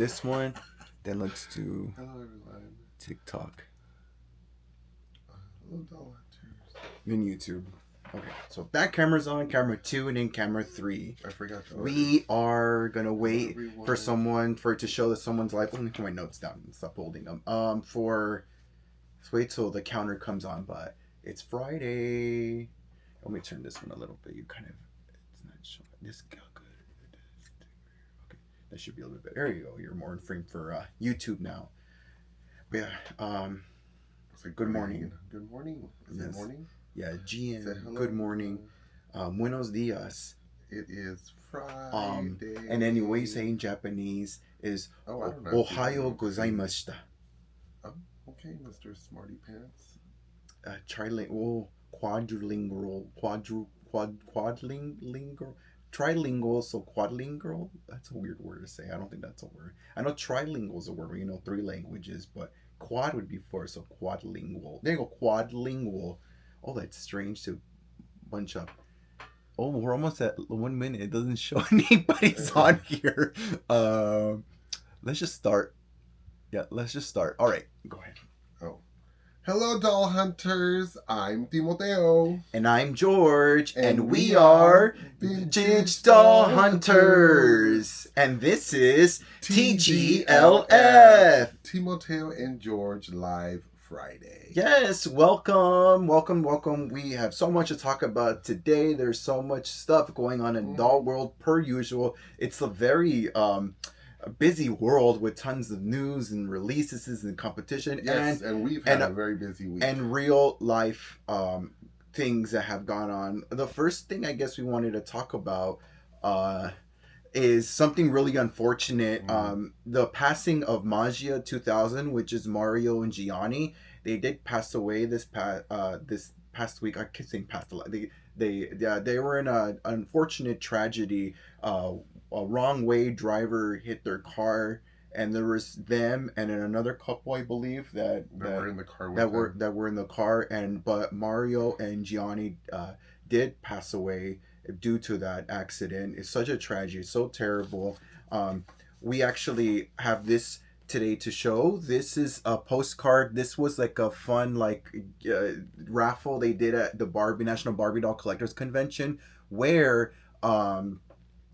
this one. Then let's do Hello, everyone. TikTok. Hello, doll hunters. Then YouTube. Okay, so that camera's on, camera 2, and then camera 3. I forgot to We are gonna wait everyone. for someone for it to show that someone's live. Let me put my notes down and stop holding them. Let's wait till the counter comes on, but it's Friday. Let me turn this one a little bit. It's not showing. This good. Okay, that should be a little bit better. There you go. You're more in frame for YouTube now. But yeah. Good morning. Good morning. Is it Yes. morning? Yeah, Say GM. hello, Good morning. Buenos dias. It is Friday. And then the way you say in Japanese is I don't know. Ohayo gozaimashita. Oh, okay, Mr. Smarty Pants. Trilingual, quadrilingual, quadlingual, trilingual, so quadlingual. That's a weird word to say. I don't think that's a word. I know trilingual is a word where you know 3 languages, but quad would be 4, so quadlingual. There you go, quadlingual. Oh, that's strange to bunch up. Oh, we're almost at 1 minute. It doesn't show anybody's on here. Let's just start. Yeah, let's just start. All right, go ahead. Hello, doll hunters. I'm Timoteo. And I'm George, and we we are are Vintage Doll Hunters. And this is TGLF. Timoteo and George live Friday. Yes, welcome. We have so much to talk about today. There's so much stuff going on in doll world per usual. It's a very busy world with tons of news and releases and competition. Yes, and we've had a very busy week. And real life things that have gone on. The first thing I guess we wanted to talk about is something really unfortunate. The passing of Magia 2000, which is Mario and Gianni. They did pass away this past week. I keep saying past a lot. They were in an unfortunate tragedy. A wrong way driver hit their car, and there was them and then another couple, I believe, that were in the car. That were in the car, but Mario and Gianni did pass away due to that accident. It's such a tragedy. It's so terrible. We actually have this today to show. This is a postcard. This was like a fun raffle they did at the National Barbie Doll Collectors Convention, where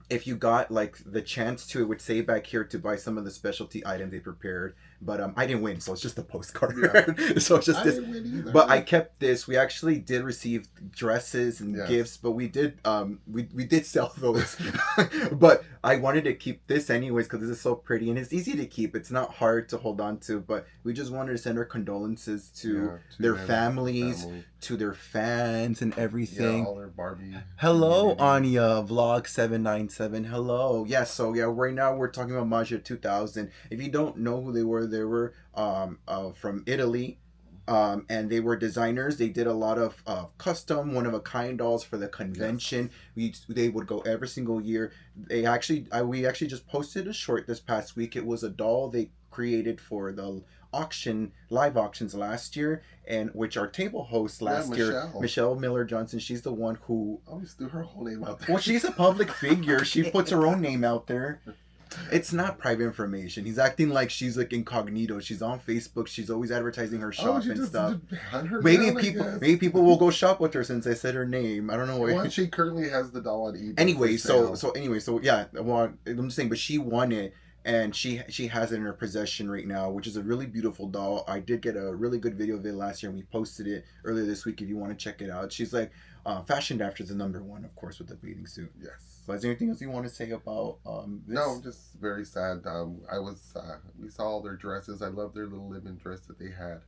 if you got like the chance to, it would say back here to buy some of the specialty items they prepared. But I didn't win, so it's just a postcard. Yeah. So it's just this. Didn't win either. But I kept this. We actually did receive dresses and gifts, but we did we did sell those. But I wanted to keep this anyways because this is so pretty and it's easy to keep. It's not hard to hold on to. But we just wanted to send our condolences to their families, to their fans and everything. Yeah, all their Barbie. Hello, Anya Vlog 797. Hello. Yeah, so right now we're talking about Magia 2000. If you don't know who they were from Italy. And they were designers. They did a lot of custom, one-of-a-kind dolls for the convention. Yes. They would go every single year. We actually just posted a short this past week. It was a doll they created for the live auctions last year, and which our table host last year, Michelle Miller Johnson, she's the one who always threw her whole name out there. Well, she's a public figure. She puts her own name out there. It's not private information. He's acting like she's like incognito. She's on Facebook. She's always advertising her shop and stuff. Maybe people will go shop with her since I said her name. I don't know. Well, she currently has the doll on eBay. Anyway, so yeah. Well, I'm just saying, but she won it, and she has it in her possession right now, which is a really beautiful doll. I did get a really good video of it last year, and we posted it earlier this week. If you want to check it out, she's like fashioned after the number 1, of course, with the bathing suit. Yes. But is there anything else you want to say about this? No, I'm just very sad. We saw all their dresses. I love their little linen dress that they had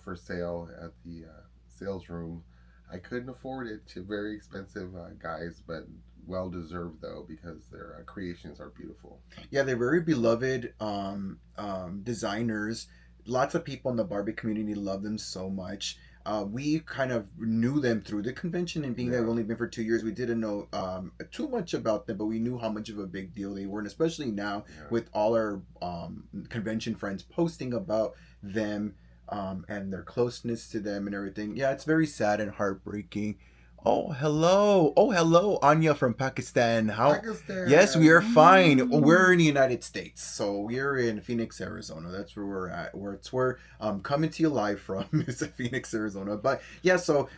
for sale at the sales room. I couldn't afford it. Very expensive, guys, but well deserved though, because their creations are beautiful. Yeah, they're very beloved designers. Lots of people in the Barbie community love them so much. We kind of knew them through the convention, and being that we've only been for 2 years, we didn't know too much about them, but we knew how much of a big deal they were, and especially now with all our convention friends posting about them and their closeness to them and everything. Yeah, it's very sad and heartbreaking. Oh, hello. Oh, hello, Anya from Pakistan. How? Yes, we Pakistan. are fine. We're Woo. in the United States, so we're in Phoenix, Arizona. That's where we're at. Where it's where I'm coming to you live from is Phoenix, Arizona. But yeah, so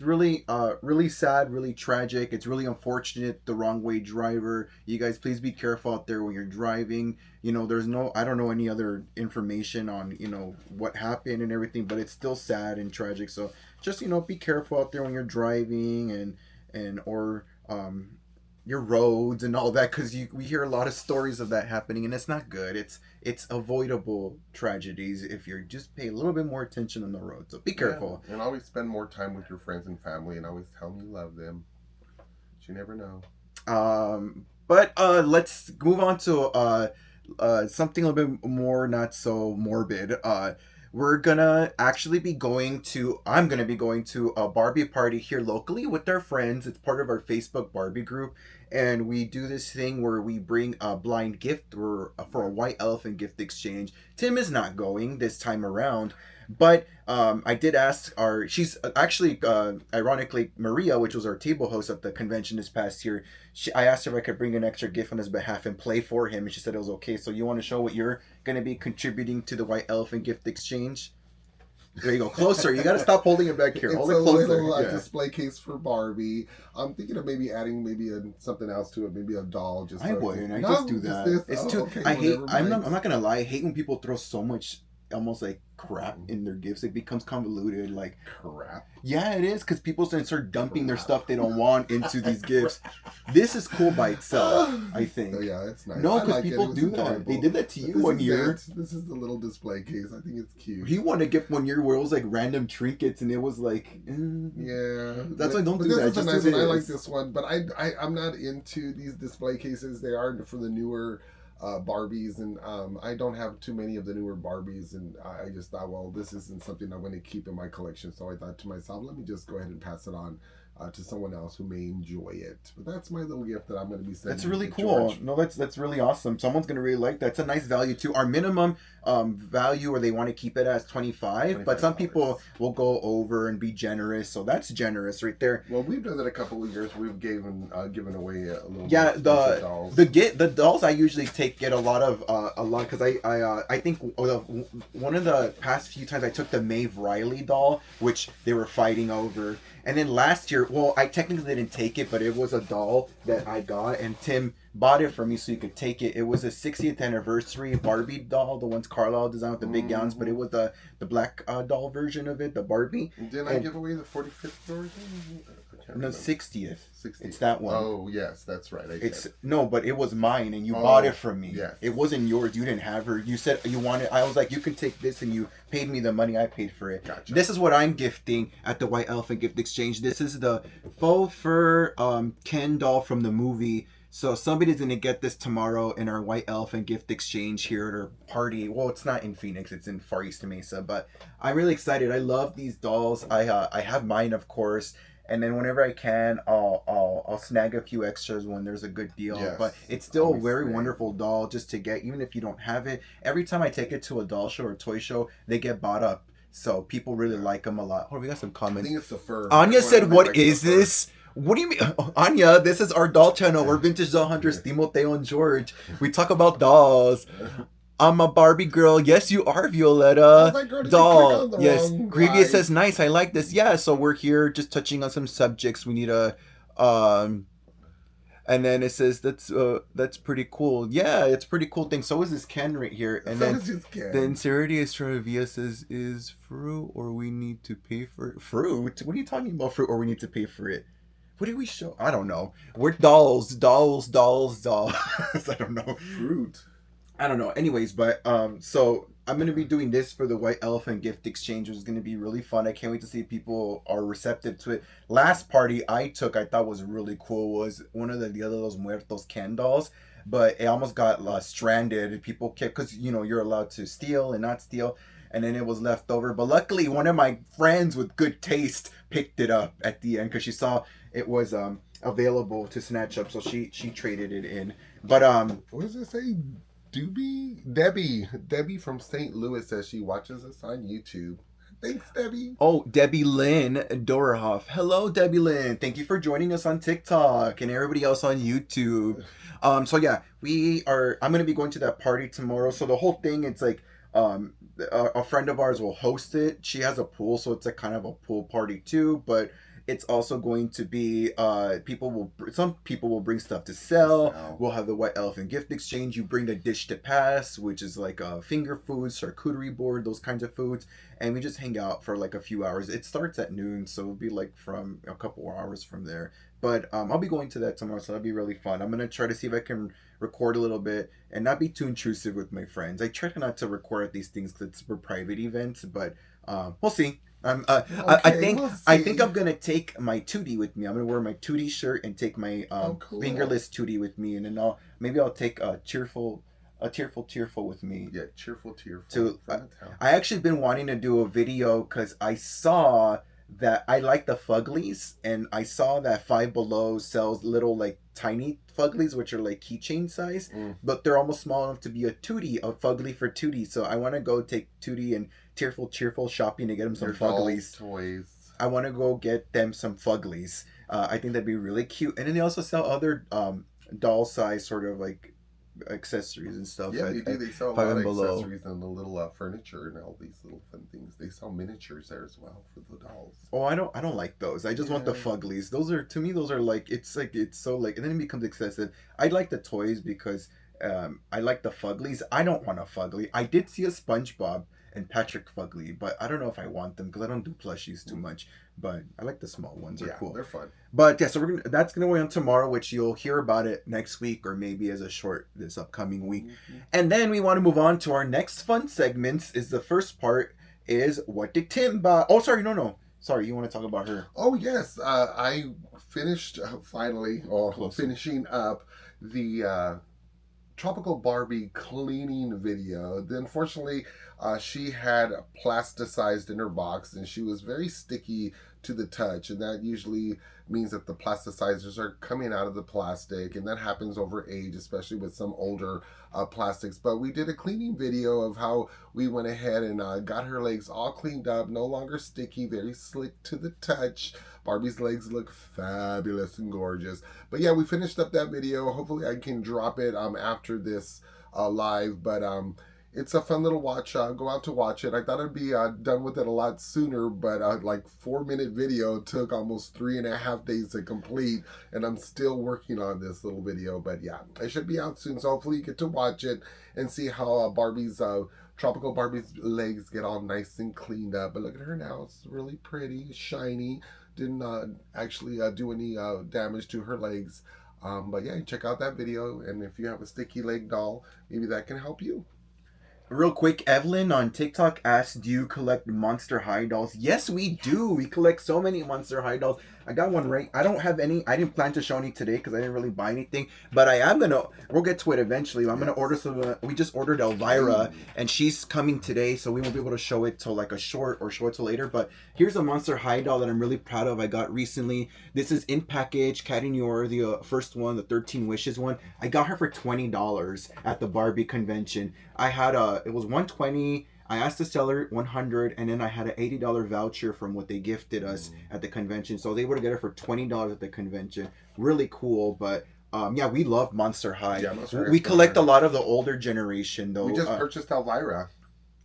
really, really sad, really tragic. It's really unfortunate. The wrong way driver. You guys, please be careful out there when you're driving. There's no, I don't know any other information on what happened and everything, but it's still sad and tragic. So just be careful out there when you're driving and or your roads and all that, because we hear a lot of stories of that happening, and it's not good. It's avoidable tragedies if you just pay a little bit more attention on the road, so be Yeah, careful. and always spend more time with your friends and family, and always tell them you love them. But you never know. But let's move on to something a little bit more not so morbid. We're gonna actually be going to. I'm gonna be going to a Barbie party here locally with our friends. It's part of our Facebook Barbie group, and we do this thing where we bring a blind gift or for a white elephant gift exchange. Tim is not going this time around, but I did ask our. She's actually, ironically, Maria, which was our table host at the convention this past year. I asked her if I could bring an extra gift on his behalf and play for him, and she said it was okay. So you want to show what you're going to be contributing to the White Elephant gift exchange? There you go. Closer. You got to stop holding it back here. It's Hold a it closer. little Yeah. display case for Barbie. I'm thinking of maybe adding something else to it, maybe a doll. Just I so wouldn't. I just no, do just that. this. It's Oh, too. okay. I Well, hate. never I'm not. mind. I'm not gonna lie. I hate when people throw so much, almost like crap in their gifts. It becomes convoluted. Like, Crap. yeah, it is, because people start dumping their Crap. stuff they don't want into these gifts. This is cool by itself, I So think. yeah, it's nice. No, I because like it. It people was do that. They enjoyable. did that to But you this one is year. it. This is the little display case. I think it's cute. He won a gift one year where it was like random trinkets, and it was like, Yeah, that's why don't but do this that. is a Just nice do one. I like this. this one, but I'm not into these display cases. They are for the newer Barbies, and I don't have too many of the newer Barbies, and I just thought, well, this isn't something I'm going to keep in my collection. So I thought to myself, let me just go ahead and pass it on to someone else who may enjoy it. But that's my little gift that I'm going to be That's sending really to cool. George. No, that's really awesome. Someone's gonna really like that. It's a nice value too. Our minimum value, or they want to keep it as 25, but some people $25. will go over and be generous. So that's generous right there. Well, we've done that a couple of years. We've given away a little more Yeah, expensive dolls. the dolls I usually get a lot, because I think one of the past few times I took the Maeve Riley doll, which they were fighting over, and then last year, well, I technically didn't take it, but it was a doll that I got, and Tim bought it for me so you could take it. It was a 60th anniversary Barbie doll, the ones Carlisle designed with the big gowns, but it was the black doll version of it, the Barbie. Didn't I give away the 45th version? I can't No, remember. 60th. 60th. It's that one. Oh, yes, that's right. It's no, but it was mine, and you bought it from me. Yes. It wasn't yours. You didn't have her. You said you wanted. I was like, you can take this, and you paid me the money. I paid for it. Gotcha. This is what I'm gifting at the White Elephant Gift Exchange. This is the faux fur Ken doll from the movie. So somebody's gonna get this tomorrow in our White Elephant Gift Exchange here at our party. Well, it's not in Phoenix; it's in Far East Mesa. But I'm really excited. I love these dolls. I have mine, of course, and then whenever I can, I'll snag a few extras when there's a good deal. Yes, but it's still a always very snag. wonderful doll just to get, even if you don't have it. Every time I take it to a doll show or toy show, they get bought up. So people really like them a lot. Oh, we got some I comments. think it's the fur. Anya said, I "What like is the fur. this?" What do you mean, Anya? This is our doll channel. We're Vintage Doll Hunters, Timoteo and George. We talk about dolls. I'm a Barbie girl. Yes, you are, Violetta. Like, girl, did you click Doll. on the Yes. wrong Grievous line? says, nice. I like this. Yeah, so we're here just touching on some subjects. We need a and then it says that's pretty cool. Yeah, it's a pretty cool thing. So is this Ken right here. And So then it's just Ken. the Sincerity Astravia says, is fruit or we need to pay for it? Fruit? What are you talking about, fruit or we need to pay for it? What do we show? I don't know. We're dolls. I don't know. Fruit. I don't know. Anyways, but so I'm gonna be doing this for the White Elephant Gift Exchange, which is gonna be really fun. I can't wait to see if people are receptive to it. Last party I took, I thought was really cool, was one of the Dia de los Muertos Ken dolls, but it almost got stranded. People kept, because you're allowed to steal and not steal, and then it was left over. But luckily, one of my friends with good taste picked it up at the end because she saw it was available to snatch up, so she traded it in. But What does it say? Debbie from St. Louis says she watches us on YouTube. Thanks, Debbie. Oh, Debbie Lynn Dorhoff. Hello, Debbie Lynn. Thank you for joining us on TikTok and everybody else on YouTube. So yeah, we are. I'm gonna be going to that party tomorrow. So the whole thing, it's like, a friend of ours will host it. She has a pool, so it's a kind of a pool party too. But it's also going to be, some people will bring stuff to sell. We'll have the White Elephant gift exchange. You bring the dish to pass, which is like finger foods, charcuterie board, those kinds of foods, and we just hang out for like a few hours. It starts at noon, so it'll be like from a couple hours from there. But I'll be going to that tomorrow, so that'll be really fun. I'm gonna try to see if I can record a little bit and not be too intrusive with my friends. I try not to record at these things because it's for private events, but we'll see. Okay, we'll I see. think I'm gonna take my Tootie with me. I'm gonna wear my Tootie shirt and take my Cool. fingerless Tootie with me, and then I'll take a tearful with me. Yeah, tearful To from the town. I actually been wanting to do a video because I saw that I like the Fuglies, and I saw that Five Below sells little like tiny Fuglies, which are like keychain size, but they're almost small enough to be a Fugly for Tootie. So I want to go take Tootie and Tearful shopping to get him some Their Fuglies. toys. I want to go get them some Fuglies. I think that'd be really cute. And then they also sell other doll size sort of like accessories and stuff. Yeah, they do. They sell a Five lot of and Below. accessories and the little furniture and all these little fun things. They sell miniatures there as well for the dolls. Oh, I don't like those. I just want the Fuglies. Those are, to me, those are like, it's so like, and then it becomes excessive. I like the toys because I like the Fuglies. I don't want a Fugly. I did see a SpongeBob and Patrick Fugly, but I don't know if I want them because I don't do plushies too much. But I like the small ones. They're cool. They're fun. But yeah, so that's gonna go on tomorrow, which you'll hear about it next week or maybe as a short this upcoming week. And then we want to move on to our next fun segments. Is the first part is what did Tim buy? Oh, sorry, no. Sorry, you want to talk about her? Oh yes, I finished finally, or finishing up the Tropical Barbie cleaning video. Unfortunately, she had plasticized in her box and she was very sticky to the touch, and that usually means that the plasticizers are coming out of the plastic, and that happens over age, especially with some older plastics. But we did a cleaning video of how we went ahead and got her legs all cleaned up, no longer sticky, very slick to the touch. Barbie's legs look fabulous and gorgeous. But yeah, we finished up that video. Hopefully I can drop it after this live. But it's a fun little watch. Go out to watch it. I thought I'd be done with it a lot sooner, but like 4-minute video took almost 3.5 days to complete, and I'm still working on this little video. But yeah, it should be out soon, so hopefully you get to watch it and see how Tropical Barbie's legs get all nice and cleaned up. But look at her now. It's really pretty, shiny. Didn't actually do any damage to her legs. But yeah, check out that video, and if you have a sticky leg doll, maybe that can help you. Real quick, Evelyn on TikTok asked, do you collect Monster High dolls? Yes, we do. We collect so many Monster High dolls. I got one right. I don't have any. I didn't plan to show any today because I didn't really buy anything. But I am going to, we'll get to it eventually. I'm going to order some. We just ordered Elvira, and she's coming today, so we won't be able to show it till like a short or show it till later. But here's a Monster High doll that I'm really proud of. I got recently. This is in package. Cat in Your, the first one, the 13 Wishes one. I got her for $20 at the Barbie convention. I had it was $120. I asked the seller $100, and then I had an $80 voucher from what they gifted us at the convention. So I was able to get her for $20 at the convention. Really cool, but yeah, we love Monster High. Yeah, Monster High We collect a lot of the older generation, though. We just purchased Elvira.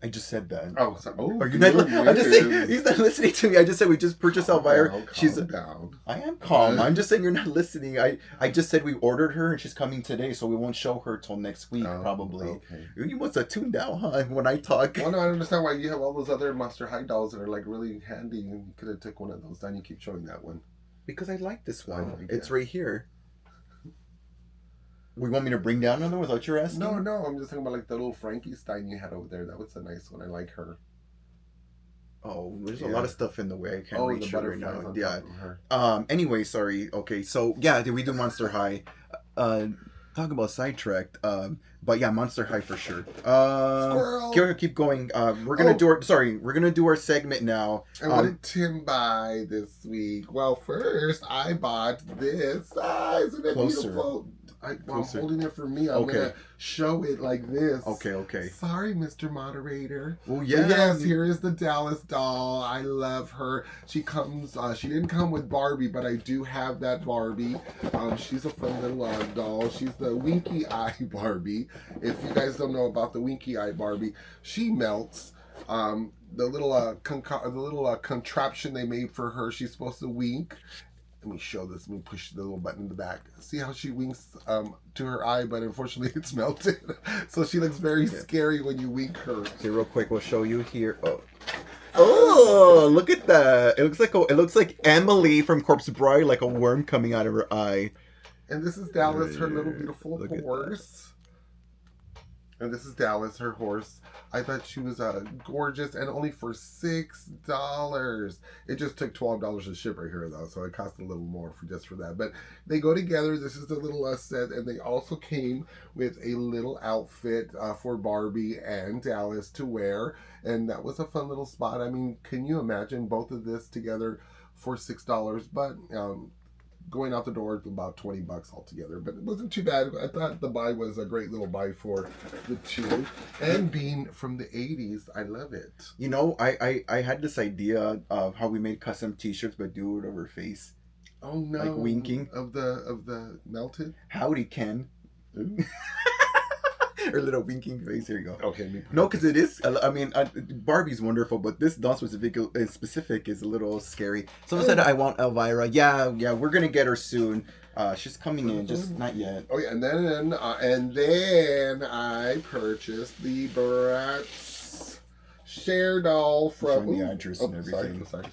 I just said that. Oh, sorry. Oh, Are you not, I'm just saying, he's not listening to me. I just said we just purchased Elvira. Calm down. I am calm. I'm just saying you're not listening. I just said we ordered her and she's coming today, so we won't show her till next week probably. Okay. You must have tuned out, huh? When I talk. Well, no, I understand why you have all those other Monster High dolls that are like really handy, and you could have took one of those down. You keep showing that one. Because I like this one. It's right here. We want me to bring down another one without your asking? No, I'm just talking about like the little Frankenstein you had over there. That was a nice one. I like her. Oh, there's a lot of stuff in the way. I can't reach her right now. Yeah. Anyway, sorry. Okay, so yeah, did we do Monster High? Talk about sidetracked. But yeah, Monster High for sure. Squirrel. Keep going. We're gonna we're gonna do our segment now. And what did Tim buy this week? Well, first I bought this. Isn't it beautiful? Well, I'm Closer. holding it for me. I'm Okay. gonna show it like this. Okay. Okay. Sorry, Mr. Moderator. Well, But yeah. yes, here is the Dallas doll. I love her. She comes. She didn't come with Barbie, but I do have that Barbie. She's a fun little doll. She's the Winky Eye Barbie. If you guys don't know about the Winky Eye Barbie, she melts. The little contraption they made for her. She's supposed to wink. Let me show this. Let me push the little button in the back. See how she winks to her eye, but unfortunately it's melted. So she looks very scary when you wink her. Okay, real quick, we'll show you here. Oh. Oh, look at that! It looks like Emily from Corpse Bride, like a worm coming out of her eye. And this is Dallas, her little beautiful Look at horse. And this is Dallas, her horse. I thought she was gorgeous and only for $6. It just took $12 to ship right here though, so it cost a little more for just for that. But they go together. This is the little set, and they also came with a little outfit for Barbie and Dallas to wear, and that was a fun little spot. I mean, can you imagine both of this together for $6? But going out the door about $20 altogether, but it wasn't too bad. I thought the buy was a great little buy for the two, and being from the 80s, I love it. You know, I had this idea of how we made custom T-shirts, but do it over face. Oh no! Like winking of the melted. Howdy, Ken. Her little winking face. Here you go. Okay. No, because it is. I mean, Barbie's wonderful, but this doll specific is a little scary. Someone said I want Elvira. Yeah, we're gonna get her soon. She's coming in, just not yet. Oh yeah, and then I purchased the Bratz Share doll from the address and everything. Sorry.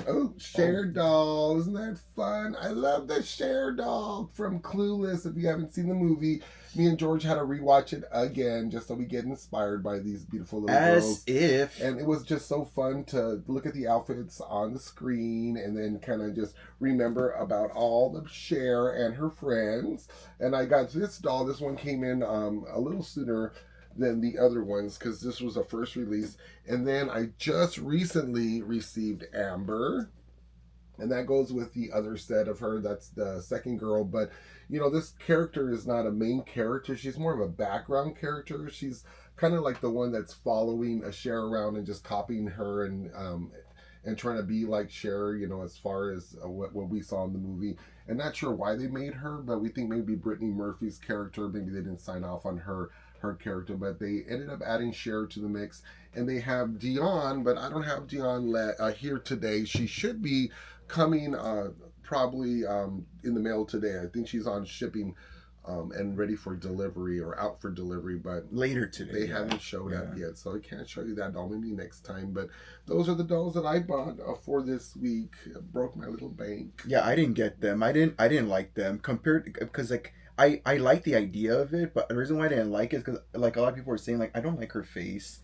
Oh, Cher doll. Isn't that fun? I love the Cher doll from Clueless. If you haven't seen the movie, me and George had to rewatch it again just so we get inspired by these beautiful little girls. And it was just so fun to look at the outfits on the screen and then kind of just remember about all the Cher and her friends. And I got this doll. This one came in a little sooner than the other ones because this was a first release. And then I just recently received Amber, and that goes with the other set of her. That's the second girl. But you know, this character is not a main character. She's more of a background character. She's kind of like the one that's following a Cher around and just copying her and trying to be like Cher, you know, as far as what we saw in the movie. And not sure why they made her, but we think maybe Brittany Murphy's character, maybe they didn't sign off on her character, but they ended up adding Cher to the mix. And they have Dion, but I don't have Dion here today. She should be coming probably in the mail today. I think she's on shipping and ready for delivery or out for delivery, but later today. They haven't showed up yet, so I can't show you that doll. Maybe next time. But those are the dolls that I bought for this week. Broke my little bank. Yeah, I didn't get them. I didn't like them compared because like I like the idea of it, but the reason why I didn't like it is because like a lot of people were saying like I don't like her face.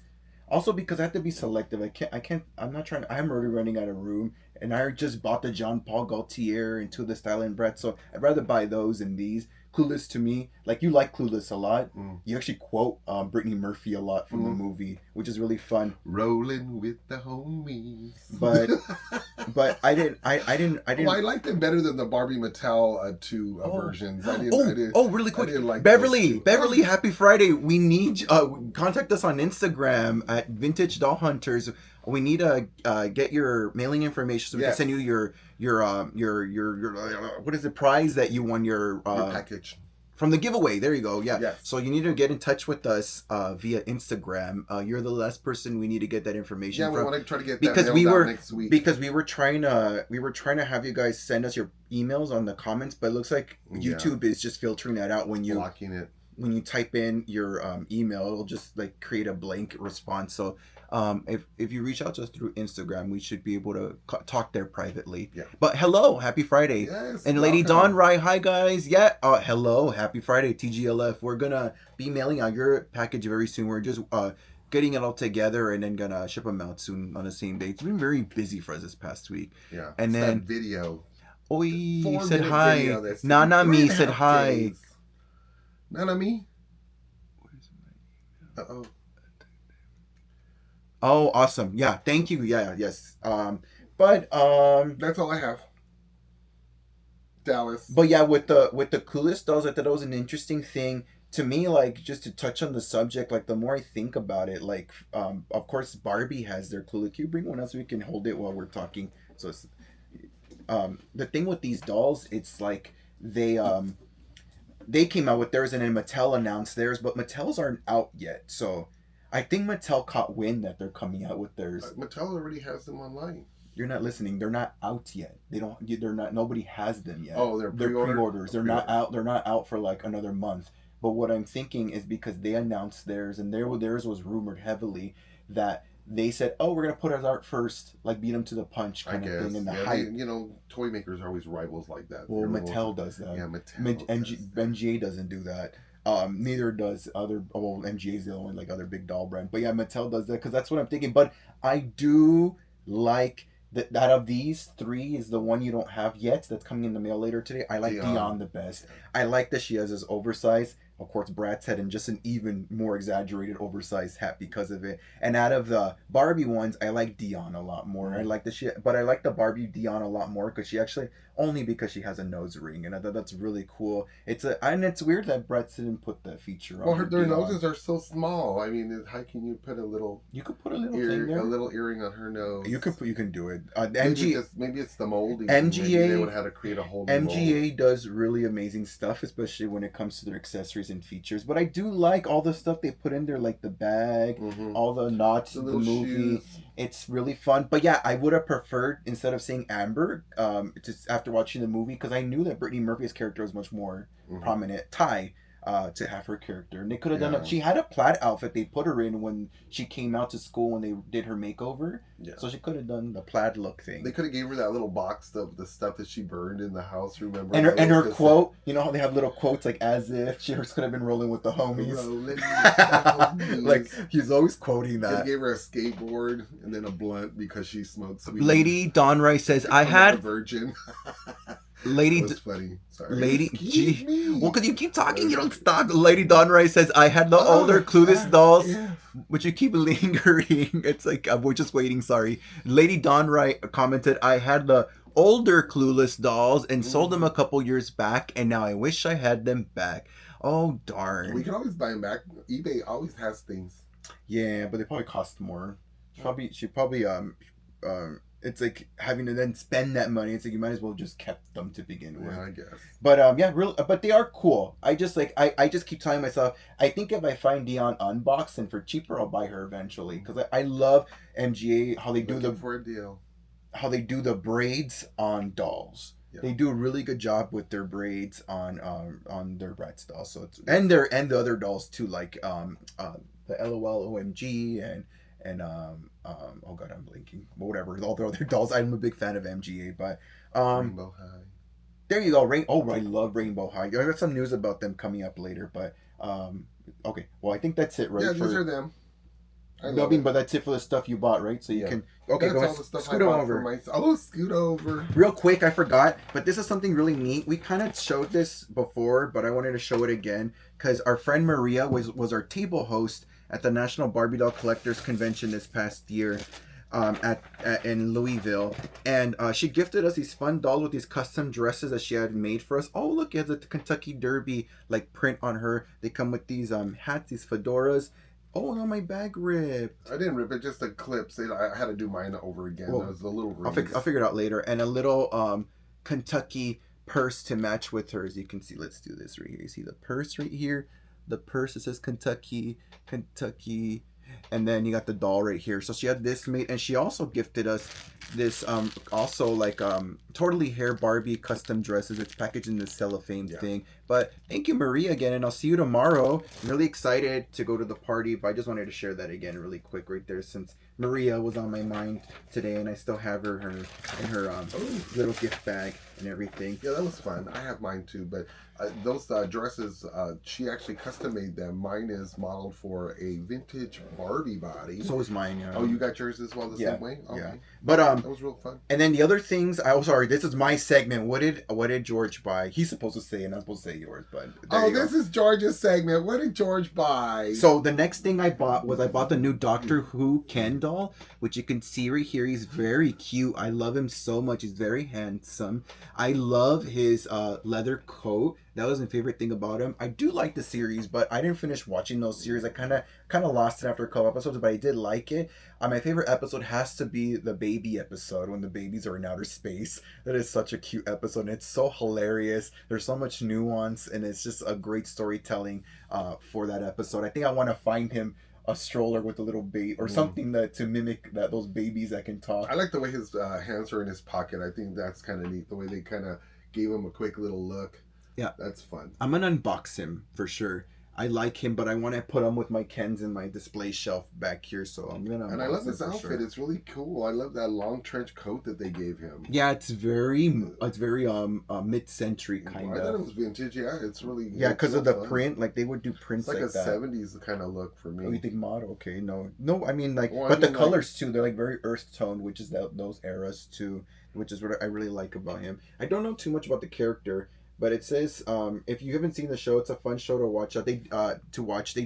Also because I have to be selective. I'm not trying to, I'm already running out of room, and I just bought the Jean Paul Gaultier and To the Style and Brett, so I'd rather buy those than these. Clueless to me, like you like Clueless a lot. You actually quote Brittany Murphy a lot from the movie, which is really fun. Rolling with the homies. But I didn't. Well, I liked them better than the Barbie Mattel 2 versions. I didn't. Really quick. I didn't like Beverly, happy Friday. We need contact us on Instagram at Vintage Doll Hunters. We need to get your mailing information so we can send you your what is the prize that you won your package from the giveaway. There you go. Yeah. Yes. So you need to get in touch with us via Instagram. You're the last person we need to get that information from. Yeah, we want to try to get that mailed out next week. Because we were trying to have you guys send us your emails on the comments, but it looks like YouTube is just filtering that out when you blocking it. When you type in your email, it'll just like create a blank response. So if you reach out to us through Instagram, we should be able to talk there privately. Yeah. But hello, happy Friday. Yes, and Lady Dawn Rye, hi guys. Yeah. Hello, happy Friday, TGLF. We're gonna be mailing out your package very soon. We're just getting it all together and then gonna ship them out soon on the same day. It's been very busy for us this past week. Yeah. And then that video. Oi said hi. Nana me said hi. Nana me. Uh-oh. Oh, awesome. Yeah, thank you. Yeah, yes. But that's all I have. Dallas. But yeah, with the coolest dolls, I thought it was an interesting thing to me. Like, just to touch on the subject, like the more I think about it, like of course Barbie has their clueless. Can you bring one else so we can hold it while we're talking? So it's the thing with these dolls, it's like they came out with theirs and then Mattel announced theirs, but Mattel's aren't out yet. So I think Mattel caught wind that they're coming out with theirs. Mattel already has them online. You're not listening. They're not out yet. They don't. They're not. Nobody has them yet. Oh, they're pre-orders. They're not out. They're not out for like another month. But what I'm thinking is because they announced theirs and theirs was rumored heavily that they said, "Oh, we're gonna put ours out first, like beat them to the punch I kind of guess. thing." And the Yeah, hype. toy makers are always rivals like that. Well, They're Mattel does that. Yeah, Mattel. MGA doesn't do that. Neither does other. Well, MGA is the only like other big doll brand. But yeah, Mattel does that because that's what I'm thinking. But I do like that. That of these three is the one you don't have yet. That's coming in the mail later today. I like Dion the best. I like that she has this oversized, of course, Brat's head and just an even more exaggerated oversized hat because of it. And out of the Barbie ones, I like Dion a lot more. I like but I like the Barbie Dion a lot more because she actually only because she has a nose ring, and I thought that's really cool. And it's weird that Brett didn't put that feature on. Well, their noses are so small. I mean, how can you put a little? You could put a little thing there. A little earring on her nose. You can do it. Maybe it's the molding. MGA. Maybe they would have to create a whole new MGA mold. does really amazing stuff, especially when it comes to their accessories and features. But I do like all the stuff they put in there, like the bag, all the knots, the movie. Shoes. It's really fun. But yeah, I would have preferred instead of saying Amber, just after watching the movie, because I knew that Brittany Murphy's character was much more prominent. Ty. To have her character, and they could have done it. She had a plaid outfit they put her in when she came out to school when they did her makeover. Yeah. So she could have done the plaid look thing. They could have gave her that little box of the stuff that she burned in the house. Remember? And her quote. You know how they have little quotes like as if she could have been rolling with the homies. Like he's always quoting that. They gave her a skateboard and then a blunt because she smokes weed. Lady Dawn Rice says, "I had a virgin." Lady, that's funny. Sorry. Lady, well, because you keep talking, you don't stop. Lady Dawn Rice says, "I had the older clueless dolls, but you keep lingering." It's like we're just waiting. Sorry, Lady Dawn Rice commented, "I had the older clueless dolls and sold them a couple years back, and now I wish I had them back." Oh darn! We can always buy them back. eBay always has things. Yeah, but they probably cost more. She probably it's like having to then spend that money. It's like you might as well just kept them to begin with. Yeah, I guess. But yeah, but they are cool. I just like I just keep telling myself, I think if I find Dion unboxed and for cheaper, I'll buy her eventually because I love MGA how they do for a deal. How they do the braids on dolls. Yeah. They do a really good job with their braids on their Bratz dolls. So it's and the other dolls too, like the LOL OMG and oh god, I'm blinking. Whatever, all the other dolls. I'm a big fan of MGA, but Rainbow High. There you go. I love Rainbow High. I got some news about them coming up later, but okay. Well, I think that's it, right? Yeah, these are them. But that's it for the stuff you bought, right? So you can okay. That's all the stuff scoot over. Scoot over. Real quick, I forgot, but this is something really neat. We kind of showed this before, but I wanted to show it again because our friend Maria was our table host at the National Barbie Doll Collectors Convention this past year in Louisville. And she gifted us these fun dolls with these custom dresses that she had made for us. Oh, look, it has a Kentucky Derby like print on her. They come with these hats, these fedoras. Oh, no, my bag ripped. I didn't rip it, just the clips. I had to do mine over again. Well, was a little rings. I'll figure it out later. And a little Kentucky purse to match with her. As you can see, let's do this right here. You see the purse right here? The purse, it says Kentucky, and then you got the doll right here. So she had this made, and she also gifted us this totally hair Barbie custom dresses. It's packaged in this cellophane thing. But thank you, Maria, again, and I'll see you tomorrow. I'm really excited to go to the party, but I just wanted to share that again really quick right there since Maria was on my mind today, and I still have her in her little gift bag and everything. Yeah, that was fun. I have mine too, but Those dresses, she actually custom made them. Mine is modeled for a vintage Barbie body. So is mine. Oh, you got yours as well, the Yeah, same way? yeah. Okay. But That was real fun. and then the other things. I was sorry. This is my segment. What did George buy? He's supposed to say, and I'm supposed to say yours. But there Oh, you go. this is George's segment. What did George buy? So the next thing I bought the new Doctor Who Ken doll, which you can see right here. He's very cute. I love him so much. He's very handsome. I love his leather coat. That was my favorite thing about him. I do like the series, but I didn't finish watching those series. I kind of lost it after a couple episodes, but I did like it. My favorite episode has to be the baby episode when the babies are in outer space. That is such a cute episode. And it's so hilarious. There's so much nuance, and it's just a great storytelling for that episode. I think I want to find him a stroller with a little baby or something that to mimic that those babies that can talk. I like the way his hands are in his pocket. I think that's kind of neat. The way they kind of gave him a quick little look. Yeah, That's fun. I'm gonna unbox him for sure. I like him, but I want to put him with my Kens in my display shelf back here, so I'm gonna And I unbox love him this for outfit. sure. It's really cool. I love that long trench coat that they gave him. Yeah, it's very mid-century kind I thought it of. was vintage. Yeah, Yeah, it's because real of the fun. print, like they would do It's prints like a like that. '70s kind of look for Oh, you me. think model? Okay, no. I mean, like, Well, I but the mean, like, colors too. They're like very earth toned, which is those eras too, which is what I really like about him. I don't know too much about the character, but it says if you haven't seen the show, it's a fun show to watch. They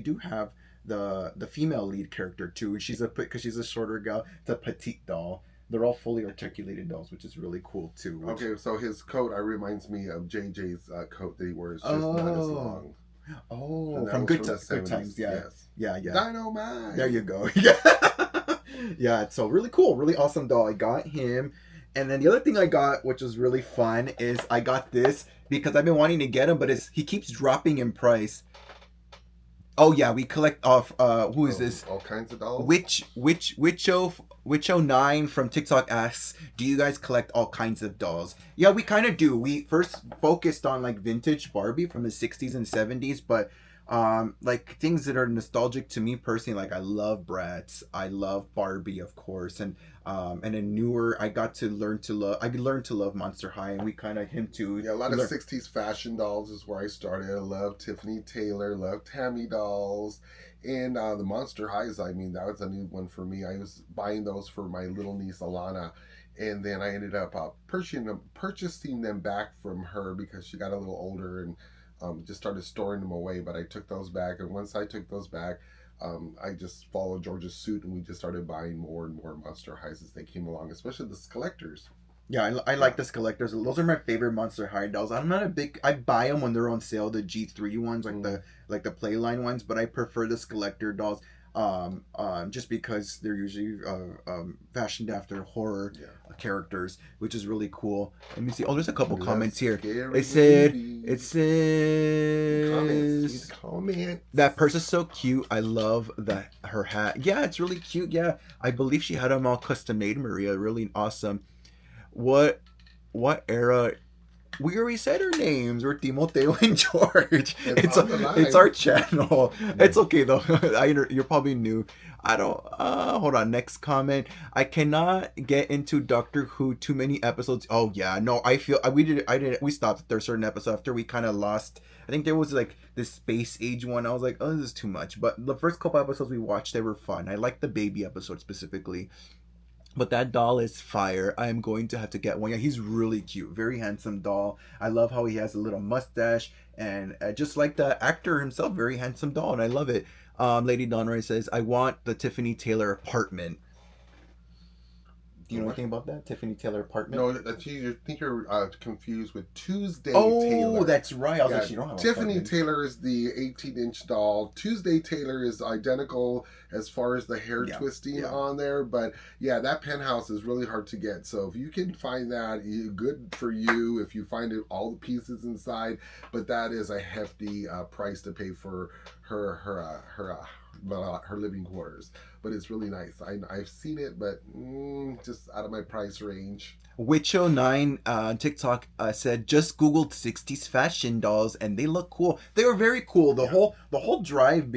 do have the female lead character too. She's because she's a shorter gal. It's a petite doll. They're all fully articulated dolls, which is really cool too. okay, so his coat reminds me of JJ's coat that he wears, just not as Oh, long. oh, And that from was from the Good '70s. Times, yeah, Yes. yeah. Dynamite. There you go. Yeah. Yeah, so really cool, really awesome doll. I got him. And then the other thing I got, which was really fun, is I got this because I've been wanting to get him, but he keeps dropping in price. Oh yeah, we collect off who is this? All kinds of dolls. Which 09 from TikTok asks, do you guys collect all kinds of dolls? Yeah, we kind of do. We first focused on like vintage Barbie from the 60s and 70s, but like things that are nostalgic to me personally, like I love Bratz, I love Barbie, of course, and then newer, I learned to love Monster High, and we kind of him too. Yeah, a lot of '60s fashion dolls is where I started. I love Tiffany Taylor, love Tammy dolls, and the Monster Highs. I mean, that was a new one for me. I was buying those for my little niece Alana, and then I ended up purchasing them back from her because she got a little older and just started storing them away. But I took those back, and once I took those back, I just followed George's suit, and we just started buying more and more Monster Highs as they came along, especially the collectors. Yeah, I like this collectors. Those are my favorite Monster High dolls. I'm not a big. I buy them when they're on sale, the G3 ones, like the Playline ones. But I prefer this collector dolls, just because they're usually fashioned after horror characters, which is really cool. Let me see. Oh, there's a couple comments here. It says Comment. that purse is so cute. I love her hat. Yeah, it's really cute. Yeah, I believe she had them all custom made, Maria. Really awesome. What what era? We already said our names. We're Timoteo and George. It's our channel. It's okay though. You're probably new. I don't. Hold on. Next comment. I cannot get into Doctor Who. Too many episodes. Oh yeah. No. I feel we did. I did. We stopped at a certain episode after we kind of lost. I think there was like this space age one. I was like, oh, this is too much. But the first couple episodes we watched, they were fun. I like the baby episode specifically. But that doll is fire. I am going to have to get one. Yeah, he's really cute. Very handsome doll. I love how he has a little mustache. And just like the actor himself, very handsome doll. And I love it. Lady Donroy says, I want the Tiffany Taylor apartment. Do you know anything about that? Tiffany Taylor apartment? No, I think you're confused with Tuesday Oh, Taylor. that's right. I was like, you don't have Tiffany apartment. Taylor is the 18-inch doll. Tuesday Taylor is identical as far as the hair twisting on there. But yeah, that penthouse is really hard to get. So if you can find that, good for you. If you find it, all the pieces inside. But that is a hefty price to pay for her living quarters. But it's really nice. I've seen it, but just out of my price range. Witch09 on TikTok said just googled 60s fashion dolls and they look cool. They were very cool. The whole drive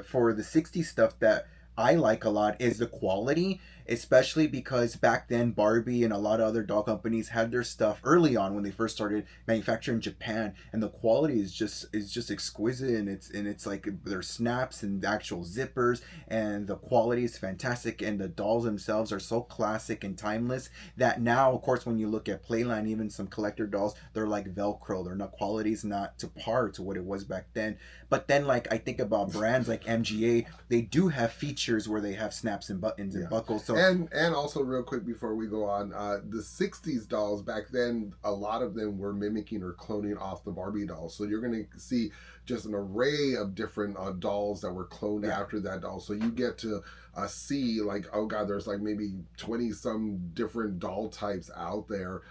for the 60s stuff that I like a lot is the quality, especially because back then Barbie and a lot of other doll companies had their stuff early on when they first started manufacturing in Japan, and the quality is just exquisite, and it's like there's snaps and actual zippers, and the quality is fantastic, and the dolls themselves are so classic and timeless that now, of course, when you look at Playland, even some collector dolls, they're like Velcro. They're not quality's not to par to what it was back then. But then, like I think about brands like MGA, they do have features where they have snaps and buttons and Yeah, buckles. So and also real quick before we go on, the '60s dolls back then, a lot of them were mimicking or cloning off the Barbie dolls. So you're going to see just an array of different dolls that were cloned yeah, after that doll. So you get to see like, oh god, there's like maybe 20 some different doll types out there.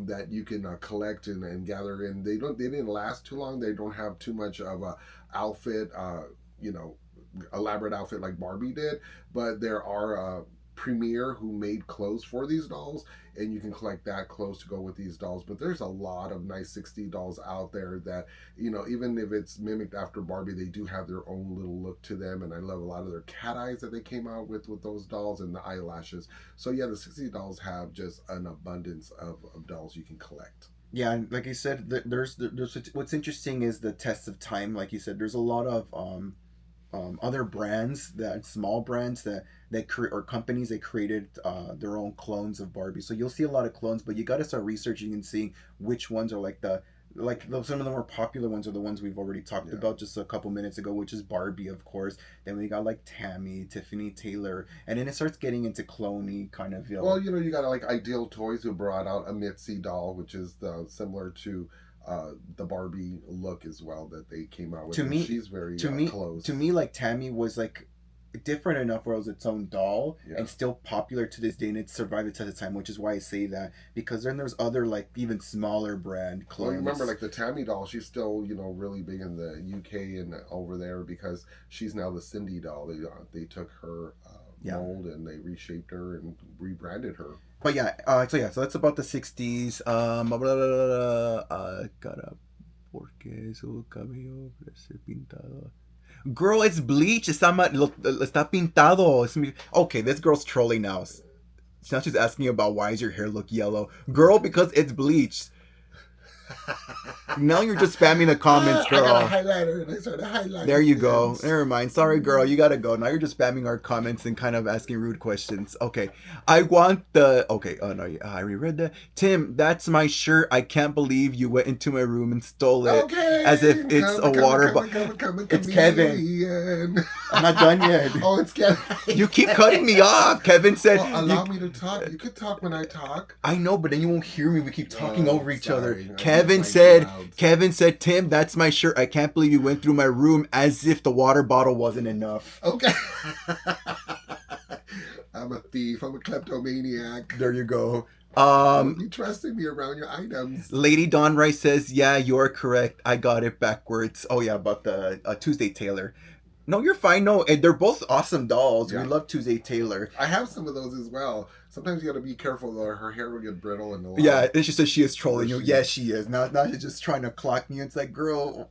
That you can collect and gather in. They didn't last too long. They don't have too much of a outfit. You know, elaborate outfit like Barbie did, but there are Premier who made clothes for these dolls, and you can collect that clothes to go with these dolls. But there's a lot of nice 60 dolls out there that, you know, even if it's mimicked after Barbie, they do have their own little look to them. And I love a lot of their cat eyes that they came out with those dolls and the eyelashes. So yeah, the 60 dolls have just an abundance of dolls you can collect. yeah, and like I said, there's what's interesting is the test of time. Like you said, there's a lot of other brands that small brands that create or companies that created their own clones of Barbie. So you'll see a lot of clones, but you got to start researching and seeing which ones are some of the more popular ones are the ones we've already talked Yeah. about just a couple minutes ago, which is Barbie, of course. Then we got like Tammy, Tiffany Taylor, and then it starts getting into cloney kind of, Well, you know, you got like Ideal Toys who brought out a Mitzi doll, which is similar to the Barbie look as well that they came out with, to and me she's very to me to close. me like Tammy was like different enough where it was its own doll Yeah. and still popular to this day, and it survived the test of time, which is why I say that, because then there's other like even smaller brand Well, you remember clones. like the Tammy doll, she's still, you know, really big in the UK and over there because she's now the Cindy doll. They took her Yeah, mold and they reshaped her and rebranded her. but yeah, so that's about the 60s. Blah, blah, blah, blah, cara, porque su cabello parece pintado. Girl, it's bleach. Está pintado. Okay, this girl's trolling now. Now she's asking about why does your hair look yellow. Girl, because it's bleached. Now you're just spamming the comments, I got a girl. highlighter and I started There highlighting you go. things. Never mind. Sorry, girl. You gotta go. Now you're just spamming our comments and kind of asking rude questions. Okay. I want the. Okay. Oh, no. I reread that. Tim, that's my shirt. I can't believe you went into my room and stole it as if Okay, it's a water bottle. come, It's Kevin. chameleon. I'm not done yet. Oh, it's Kevin. You keep cutting me off. Kevin said. Well, allow me to talk. You could talk when I talk. I know, but then you won't hear me. We keep talking Oh, over each other. sorry. I get Kevin way too said, loud. Kevin said, Tim, that's my shirt. I can't believe you went through my room as if the water bottle wasn't enough. Okay. I'm a thief. I'm a kleptomaniac. There you go. Don't be trusting me around your items. Lady Dawn Rice says, yeah, you're correct. I got it backwards. Oh, yeah, about the Tuesday Taylor. No, you're fine. No, and they're both awesome dolls. We Yeah. love Tuesday Taylor. I have some of those as well. Sometimes you got to be careful though. Her hair will get brittle and a lot. Yeah, and she says she is trolling you. She Yes, she is. Now she's just trying to clock me. It's like, girl,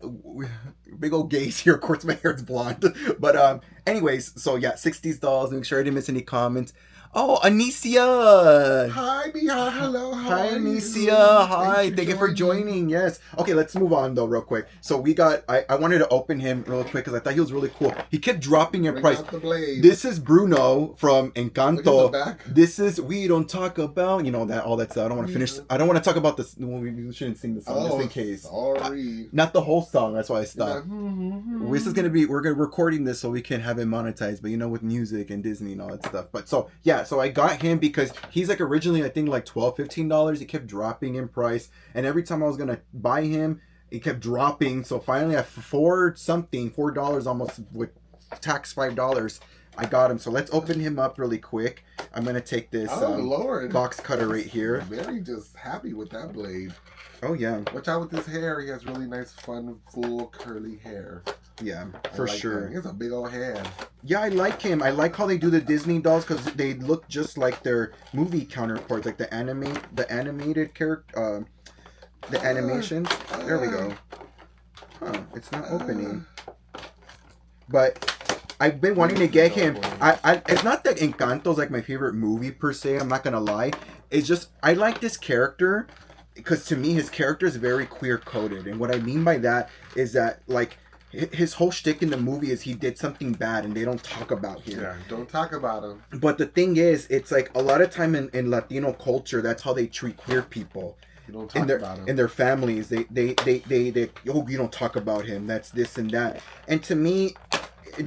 big old gaze here. Of course, my hair's blonde. But anyways, so yeah, 60s dolls. Make sure I didn't miss any comments. Oh, Anicia. Hi, Mia. Hello. How Hi, are you? Anicia. Hi. Thank you for joining. joining. Yes. Okay, let's move on though, real quick. So we got. I wanted to open him real quick because I thought he was really cool. He kept dropping in Bring price. out the blade. This is Bruno from Look at Encanto. the back. This is We Don't Talk About, that all that stuff. I don't want to finish. I don't want to talk about this. We shouldn't sing the song just in case. Sorry. Not the whole song. That's why I stopped. Like, This is gonna be. We're gonna recording this so we can have it monetized. But with music and Disney and all that stuff. But so yeah, so I got him because he's like originally I think like $12-15. He kept dropping in price, and every time I was gonna buy him, it kept dropping. So finally at $4 almost with tax $5. I got him. So let's open him up really quick. I'm gonna take this Lord. box cutter right here. Very just happy with that blade. Oh yeah, Watch out with his hair. He has really nice, fun, full, curly hair. yeah, I for like sure. That. He has a big old head. Yeah, I like him. I like how they do the Disney dolls because they look just like their movie counterparts, like the animated character, the animation. There we go. Huh? It's not opening. But I've been wanting to Beautifully get done him. for him. It's not that Encanto's like my favorite movie per se. I'm not gonna lie. It's just I like this character because to me his character is very queer coded, and what I mean by that is that like his whole shtick in the movie is he did something bad and they don't talk about him. Yeah, don't talk about him. But the thing is, it's like a lot of time in Latino culture, that's how they treat queer people You don't in talk their about him. in their families. They oh, you don't talk about him. That's this and that. And to me,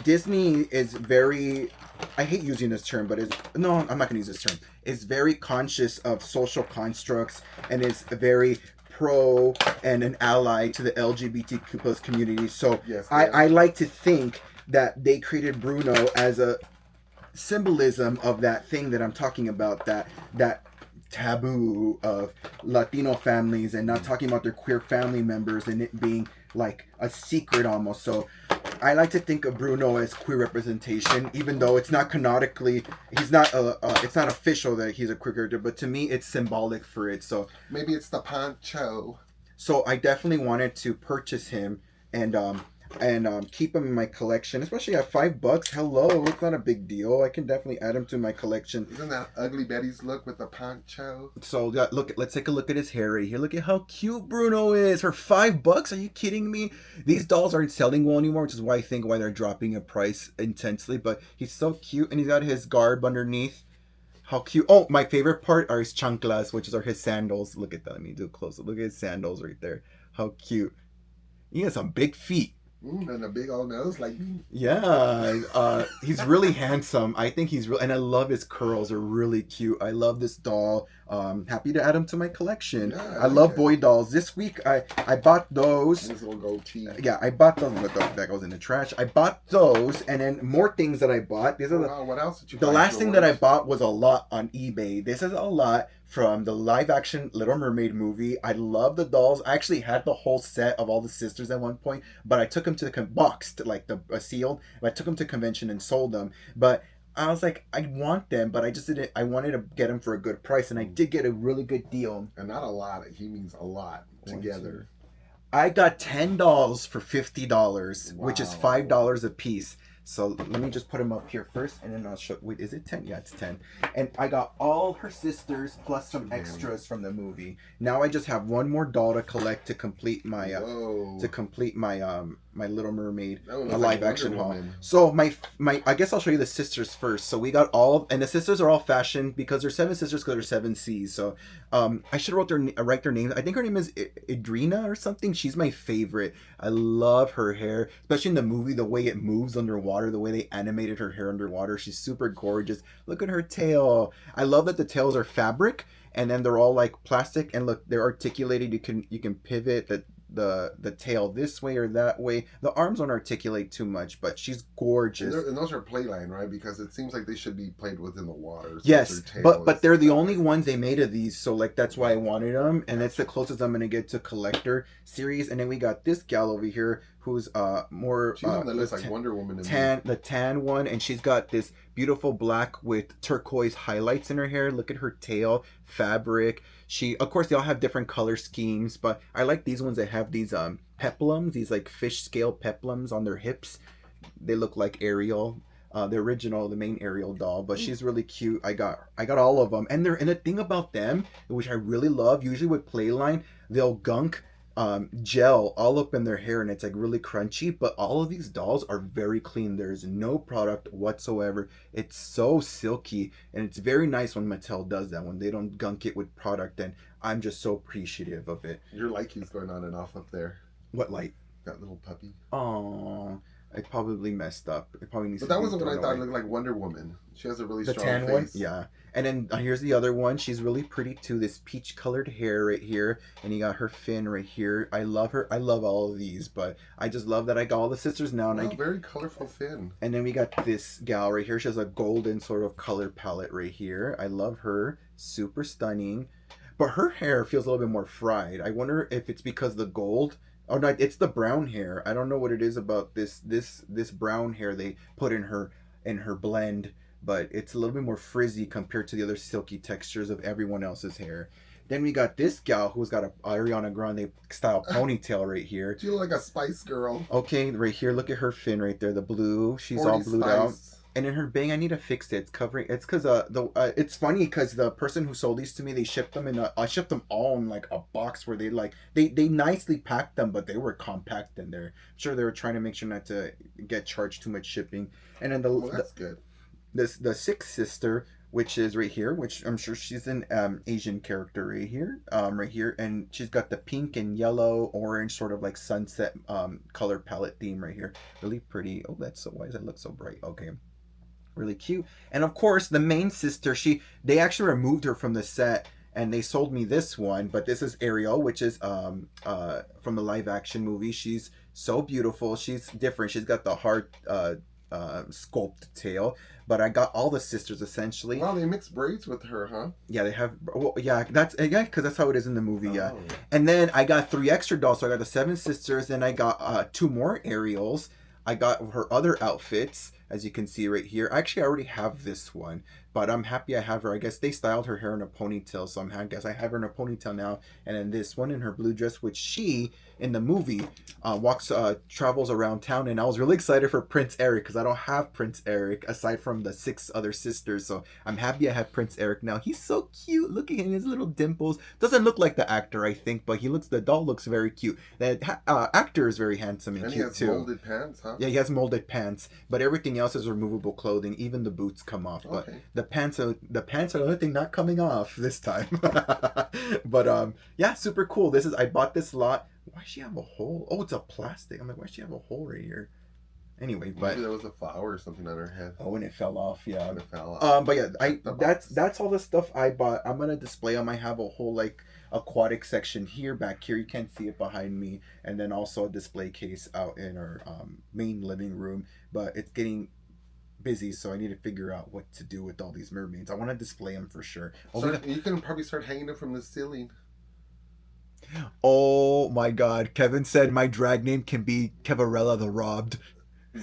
Disney is very. I hate using this term, but it's no, I'm not going to use this term. It's very conscious of social constructs and is very pro and an ally to the LGBTQ plus community. So Yes, they I are. like to think that they created Bruno as a symbolism of that thing that I'm talking about, that taboo of Latino families and not talking about their queer family members and it being like a secret almost. So I like to think of Bruno as queer representation, even though it's not canonically, he's not it's not official that he's a queer character, but to me it's symbolic for it. So Maybe it's the poncho. I definitely wanted to purchase him and keep him in my collection, especially at $5. Hello, it's not a big deal. I can definitely add him to my collection. Isn't that Ugly Betty's look with the poncho? So yeah, look, let's take a look at his hair right here. Look at how cute Bruno is for $5. Are you kidding me? These dolls aren't selling well anymore, which is why I think why they're dropping in price intensely. But he's so cute, and he's got his garb underneath. How cute! Oh, my favorite part are his chanclas, which are his sandals. Look at that. Let me do a close up. Look at his sandals right there. How cute! He has some big feet. And a big old nose like me. Yeah, he's really handsome. I think he's real, and I love his curls. They're really cute. I love this doll. Happy to add him to my collection. Yeah, I like love it. boy dolls. This week I bought those. His little goatee. Yeah, I bought those. That goes in the trash. I bought those, and then more things that I bought. These are Wow, what else did you the buy, last thing that I George? bought was a lot on eBay. This is a lot from the live action Little Mermaid movie. I love the dolls. I actually had the whole set of all the sisters at one point, but I took them to the boxed, like the sealed. But I took them to convention and sold them. But I was like, I want them, but I just didn't. I wanted to get them for a good price, and I did get a really good deal. And not a lot. He means a lot together. I got 10 dolls for $50, which is Wow. $5 a piece. So let me just put them up here first, and then I'll show. Wait, is it 10? Yeah, it's 10. And I got all her sisters plus some extras from the movie. Now I just have one more doll to collect to complete my Whoa. my Little Mermaid That one a looks like live action Wonder haul. Woman. So my I guess I'll show you the sisters first. So we got and the sisters are all fashioned because they're seven sisters because they're seven C's. So I should write their names. I think her name is Idrina or something. She's my favorite. I love her hair, especially in the movie, the way it moves underwater, the way they animated her hair underwater. She's super gorgeous. Look at her tail. I love that the tails are fabric and then they're all like plastic, and look, they're articulated. You can pivot the tail this way or that way. The arms don't articulate too much, but she's gorgeous. And those are playline, right? Because it seems like they should be played within the water. So Yes, their tail but is they're the that only way. ones they made of these, so like that's why I wanted them, and it's the closest I'm gonna get to collector series. And then we got this gal over here who's more She's the one that looks like tan, Wonder Woman to me. the tan one, and she's got this beautiful black with turquoise highlights in her hair. Look at her tail, fabric. She, of course, they all have different color schemes, but I like these ones that have these peplums, these like fish scale peplums on their hips. They look like Ariel, the main Ariel doll, but she's really cute. I got all of them, and the thing about them, which I really love, usually with Playline, they'll gunk gel all up in their hair, and it's like really crunchy. But all of these dolls are very clean. There's no product whatsoever. It's so silky, and it's very nice when Mattel does that, when they don't gunk it with product. And I'm just so appreciative of it. Your light keeps going on and off up there. What light? That little puppy. Oh, I probably messed up. It probably needs But to that be wasn't what I thrown thought away. looked like Wonder Woman. She has a really The strong tan face. one, yeah. And then here's the other one. She's really pretty too. This peach colored hair right here, and you got her fin right here. I love her. I love all of these, but I just love that I got all the sisters now. And Wow, very colorful fin. and then we got this gal right here. She has a golden sort of color palette right here. I love her. Super stunning. But her hair feels a little bit more fried. I wonder if it's because the gold. Oh no, it's the brown hair. I don't know what it is about this brown hair they put in her blend, but it's a little bit more frizzy compared to the other silky textures of everyone else's hair. Then we got this gal who's got a Ariana Grande style ponytail right here. She look like a Spice Girl. Okay, right here, look at her fin right there, the blue. She's all Sporty blued out. Spice. And in her bang, I need to fix it. It's covering. It's because the it's funny because the person who sold these to me, they shipped them in I shipped them all in like a box where they nicely packed them, but they were compact in there. I'm sure they were trying to make sure not to get charged too much shipping. And then Well, that's good. the sixth sister, which is right here, which I'm sure she's an Asian character right here, and she's got the pink and yellow, orange, sort of like sunset color palette theme right here. Really pretty. Oh, that's so, why does that look so bright? Okay, really cute. And of course, the main sister, they actually removed her from the set. And they sold me this one, but this is Ariel, which is from the live action movie. She's so beautiful. She's different. She's got the hard sculpt tail, but I got all the sisters essentially. Wow, they mixed braids with her, huh? Yeah, they have. Well, yeah, because that's how it is in the movie. Yeah, Oh. and then I got 3 extra dolls. So I got the 7 sisters, and I got 2 more Ariels. I got her other outfits, as you can see right here. Actually, I already have this one, but I'm happy I have her. I guess they styled her hair in a ponytail, so I guess I have her in a ponytail now. And then this one in her blue dress, which she in the movie travels around town. And I was really excited for Prince Eric because I don't have Prince Eric aside from the 6 other sisters. So I'm happy I have Prince Eric now. He's so cute. Look at him, his little dimples. Doesn't look like the actor, I think, but the doll looks very cute. The actor is very handsome and And he cute has too. molded pants, huh? Yeah, he has molded pants, but everything else is removable clothing. Even the boots come off, but Okay. the pants are the only thing not coming off this time. But yeah, super cool. I bought this lot. Why does she have a hole? Oh, it's a plastic. I'm like, why does she have a hole right here? Anyway, but Maybe there was a flower or something on her head. oh, and it fell off. Yeah. And it fell off. But yeah, The that's box. that's all the stuff I bought. I'm gonna display them. I have a whole like aquatic section here, back here. You can't see it behind me, and then also a display case out in our main living room. But it's getting busy, so I need to figure out what to do with all these mermaids. I want to display them for sure. You can probably start hanging them from the ceiling. Oh my God! Kevin said my drag name can be Kevarella the Robbed.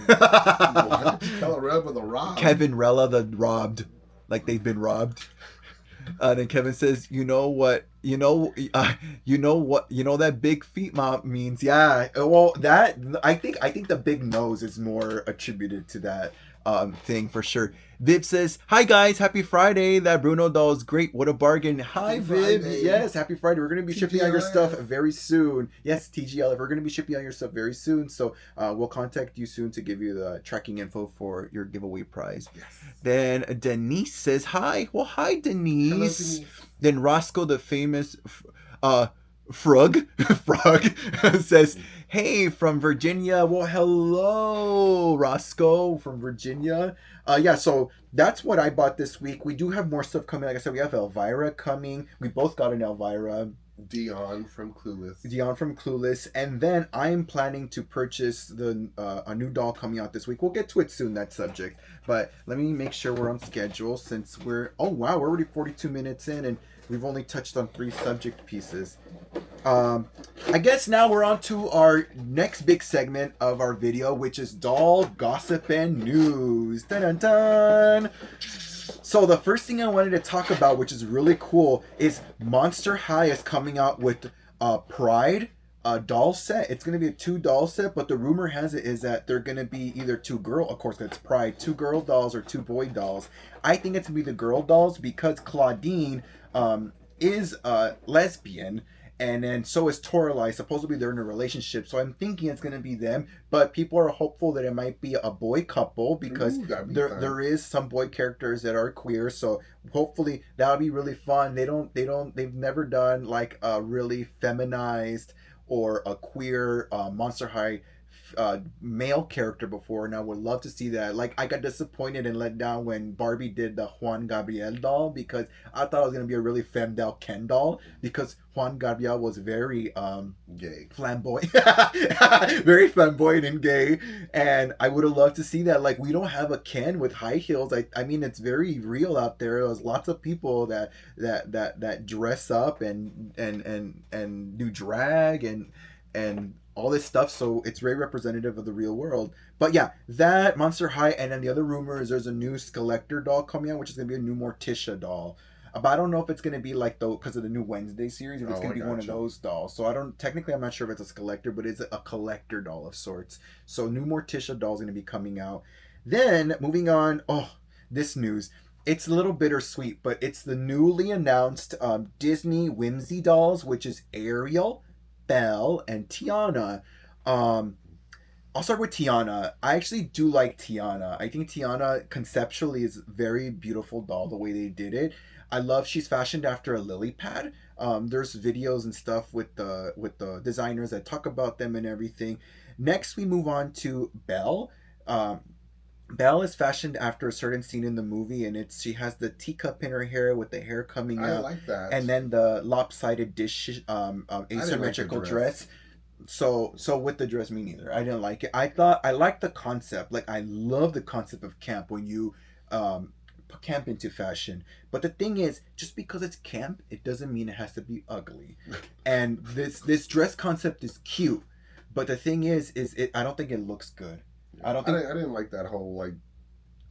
What? Colorado with a rock. Kevin Rella the Robbed, like they've been robbed. Then Kevin says, "You know what? You know that big feet mom means." Yeah. Well, that I think the big nose is more attributed to that thing for sure. Viv says, "Hi guys, happy Friday. That Bruno doll is great. What a bargain." Hi Happy Viv. Friday. Yes, happy Friday. We're gonna be shipping out your stuff TGLF. very soon. Yes, TGLF. We're gonna be shipping out your stuff very soon. So we'll contact you soon to give you the tracking info for your giveaway prize. Yes. Then Denise says, "Hi." Well, hi Denise. Hello, Denise. Then Roscoe, the famous Frog, Frog says, "Hey, from Virginia." Well, hello, Roscoe from Virginia. Yeah, so that's what I bought this week. We do have more stuff coming. Like I said, we have Elvira coming. We both got an Elvira. Dion from Clueless. Dion from Clueless, and then I'm planning to purchase a new doll coming out this week. We'll get to it soon, that subject. But let me make sure we're on schedule since we're we're already 42 minutes in and we've only touched on 3 subject pieces. I guess now we're on to our next big segment of our video, which is doll gossip and news. Dun dun dun. So the first thing I wanted to talk about, which is really cool, is Monster High is coming out with Pride doll set. It's going to be a 2 doll set, but the rumor has it is that they're going to be either 2 girl, of course that's Pride, 2 girl dolls or 2 boy dolls. I think it's going to be the girl dolls because Claudine is lesbian. And then so is Toralei. Supposedly they're in a relationship. So I'm thinking it's going to be them. But people are hopeful that it might be a boy couple because Ooh, that'd be fun. there is some boy characters that are queer. So hopefully that'll be really fun. They've never done like a really feminized or a queer Monster High male character before, and I would love to see that. Like, I got disappointed and let down when Barbie did the Juan Gabriel doll because I thought it was gonna be a really femmed out Ken doll because Juan Gabriel was very Gay. flamboyant, very flamboyant and gay, and I would have loved to see that. Like, we don't have a Ken with high heels. I mean, it's very real out there. There's lots of people that dress up and do drag and all this stuff, so it's very representative of the real world. But yeah, that Monster High, and then the other rumor is there's a new Skeletor doll coming out, which is gonna be a new Morticia doll. But I don't know if it's gonna be like the because of the new Wednesday series, if it's Oh, gonna I be one got of you. those dolls. So I don't technically I'm not sure if it's a collector, but it's a collector doll of sorts. So new Morticia doll is gonna be coming out. Then moving on, oh, this news. It's a little bittersweet, but it's the newly announced Disney Whimsy dolls, which is Ariel, Belle, and Tiana. Um, I'll start with Tiana. I actually do like Tiana. I think Tiana conceptually is a very beautiful doll the way they did it. I love she's fashioned after a lily pad. There's videos and stuff with the designers that talk about them and everything. Next, we move on to Belle. Um, Belle is fashioned after a certain scene in the movie, and it's she has the teacup in her hair with the hair coming I out, like that. and then the lopsided dish I didn't like the asymmetrical dress. dress. So with the dress, me neither. I didn't like it. I thought I liked the concept. Like I love the concept of camp when you put camp into fashion. But the thing is, just because it's camp, it doesn't mean it has to be ugly. And this dress concept is cute, but the thing is it I don't think it looks good. Yeah, I don't think I didn't like that whole like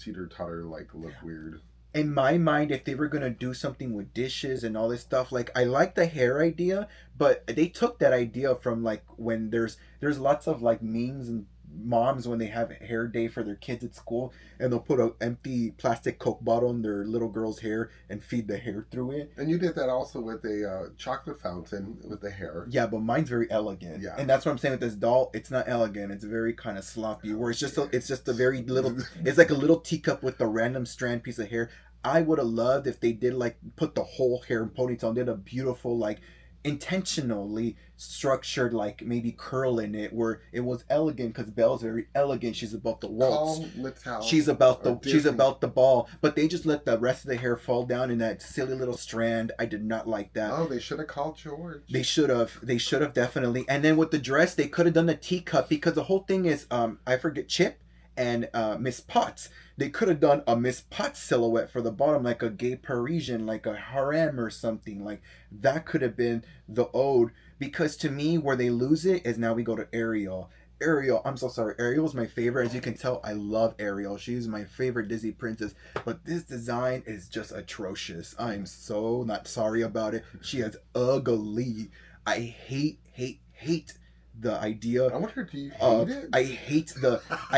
teeter totter like look weird. in my mind, if they were gonna do something with dishes and all this stuff, like I like the hair idea, but they took that idea from like when there's lots of like memes and moms when they have hair day for their kids at school, and they'll put an empty plastic Coke bottle in their little girl's hair and feed the hair through it. And you did that also with a chocolate fountain with the hair. Yeah, but mine's very elegant, Yeah. and that's what I'm saying with this doll. It's not elegant. It's very kind of sloppy. Where it's just a very little. Yeah. It's like a little teacup with a random strand piece of hair. I would have loved if they did like put the whole hair in ponytail and did a beautiful like intentionally structured like maybe curl in it where it was elegant because Belle's very elegant. She's about the waltz. Call Mattel or She's Disney. about the ball, but they just let the rest of the hair fall down in that silly little strand. I did not like that. Oh, they should have called George. They should have definitely. And then with the dress, they could have done the teacup because the whole thing is I forget Chip and Miss Potts. They could have done a Miss Potts silhouette for the bottom, like a gay Parisian, like a harem or something. Like that could have been the ode. Because to me, where they lose it is now we go to Ariel. Ariel, I'm so sorry. Ariel's my favorite. As you can tell, I love Ariel. She's my favorite Disney princess. But this design is just atrocious. I'm so not sorry about it. She is ugly. I hate the idea I wonder, do you hate of it? I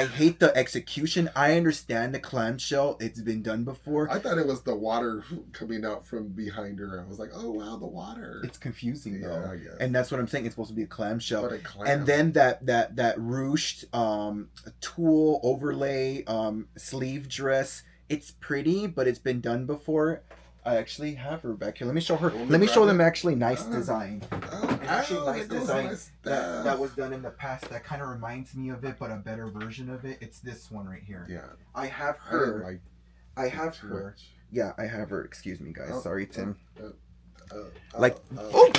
hate the execution. I understand the clamshell. It's been done before. I thought it was the water coming out from behind her. I was like, oh wow, the water. It's confusing Yeah, though. I guess. And that's what I'm saying. It's supposed to be a clamshell. But a clam. And then that ruched tulle overlay sleeve dress. It's pretty, but it's been done before. I actually have her back here. Let me show her. Want me Let to me show grab them it? actually nice Oh, design. oh, An actually ow, nice there goes design my that stuff. was done in the past that kind of reminds me of it, but a better version of it. It's this one right here. Yeah, I have I didn't her. like I have too her. much. Yeah, I have her. Excuse me, guys. Oh, Sorry, Tim. Like, Oh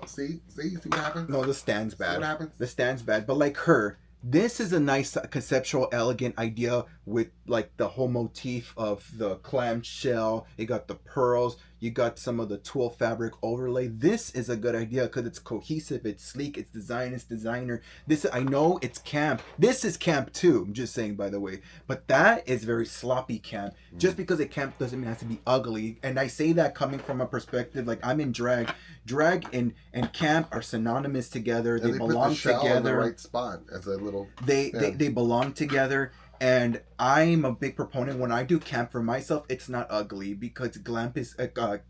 see what happens? no, the stand's See what bad. happens? The stand's bad. But like her, this is a nice conceptual, elegant idea with like the whole motif of the clamshell. You got the pearls. You got some of the tulle fabric overlay. This is a good idea because it's cohesive, it's sleek, it's design, it's designer. This I know it's camp. This is camp too. I'm just saying, by the way. But that is very sloppy camp. Just because it camp doesn't mean it has to be ugly. And I say that coming from a perspective like I'm in drag. Drag and camp are synonymous together. And They they put the belong shell in the together. right spot as a little. They belong together, and I'm a big proponent when I do camp for myself. It's not ugly because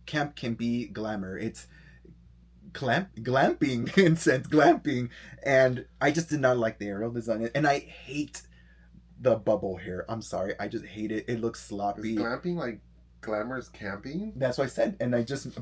camp can be glamour. It's glamping in sense glamping, and I just did not like the aerial design, and I hate the bubble hair. I'm sorry, I just hate it. It looks Is sloppy. glamping like glamorous camping? That's what I said, and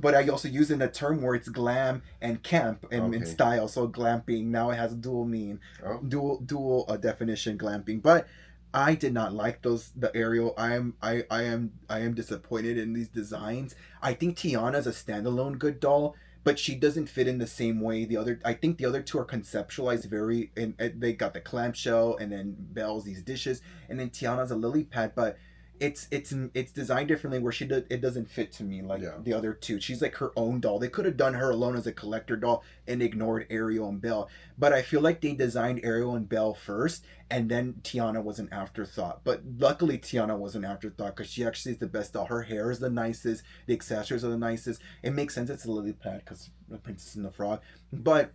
but I also use it in a term where it's glam and camp and in Okay. style. So glamping now it has a dual mean, Oh, dual definition glamping. But I did not like the aerial. I am disappointed in these designs. I think Tiana's a standalone good doll, but she doesn't fit in the same way. I think the other two are conceptualized very, and they got the clamshell, and then Belle's these dishes, and then Tiana's a lily pad, but it's designed differently where it doesn't fit to me like Yeah. the other two. She's like her own doll. They could have done her alone as a collector doll and ignored Ariel and Belle, but I feel like they designed Ariel and Belle first, and then Tiana was an afterthought. But luckily Tiana was an afterthought because she actually is the best doll. Her hair is the nicest, the accessories are the nicest. It makes sense it's a lily pad because the Princess and the Frog, but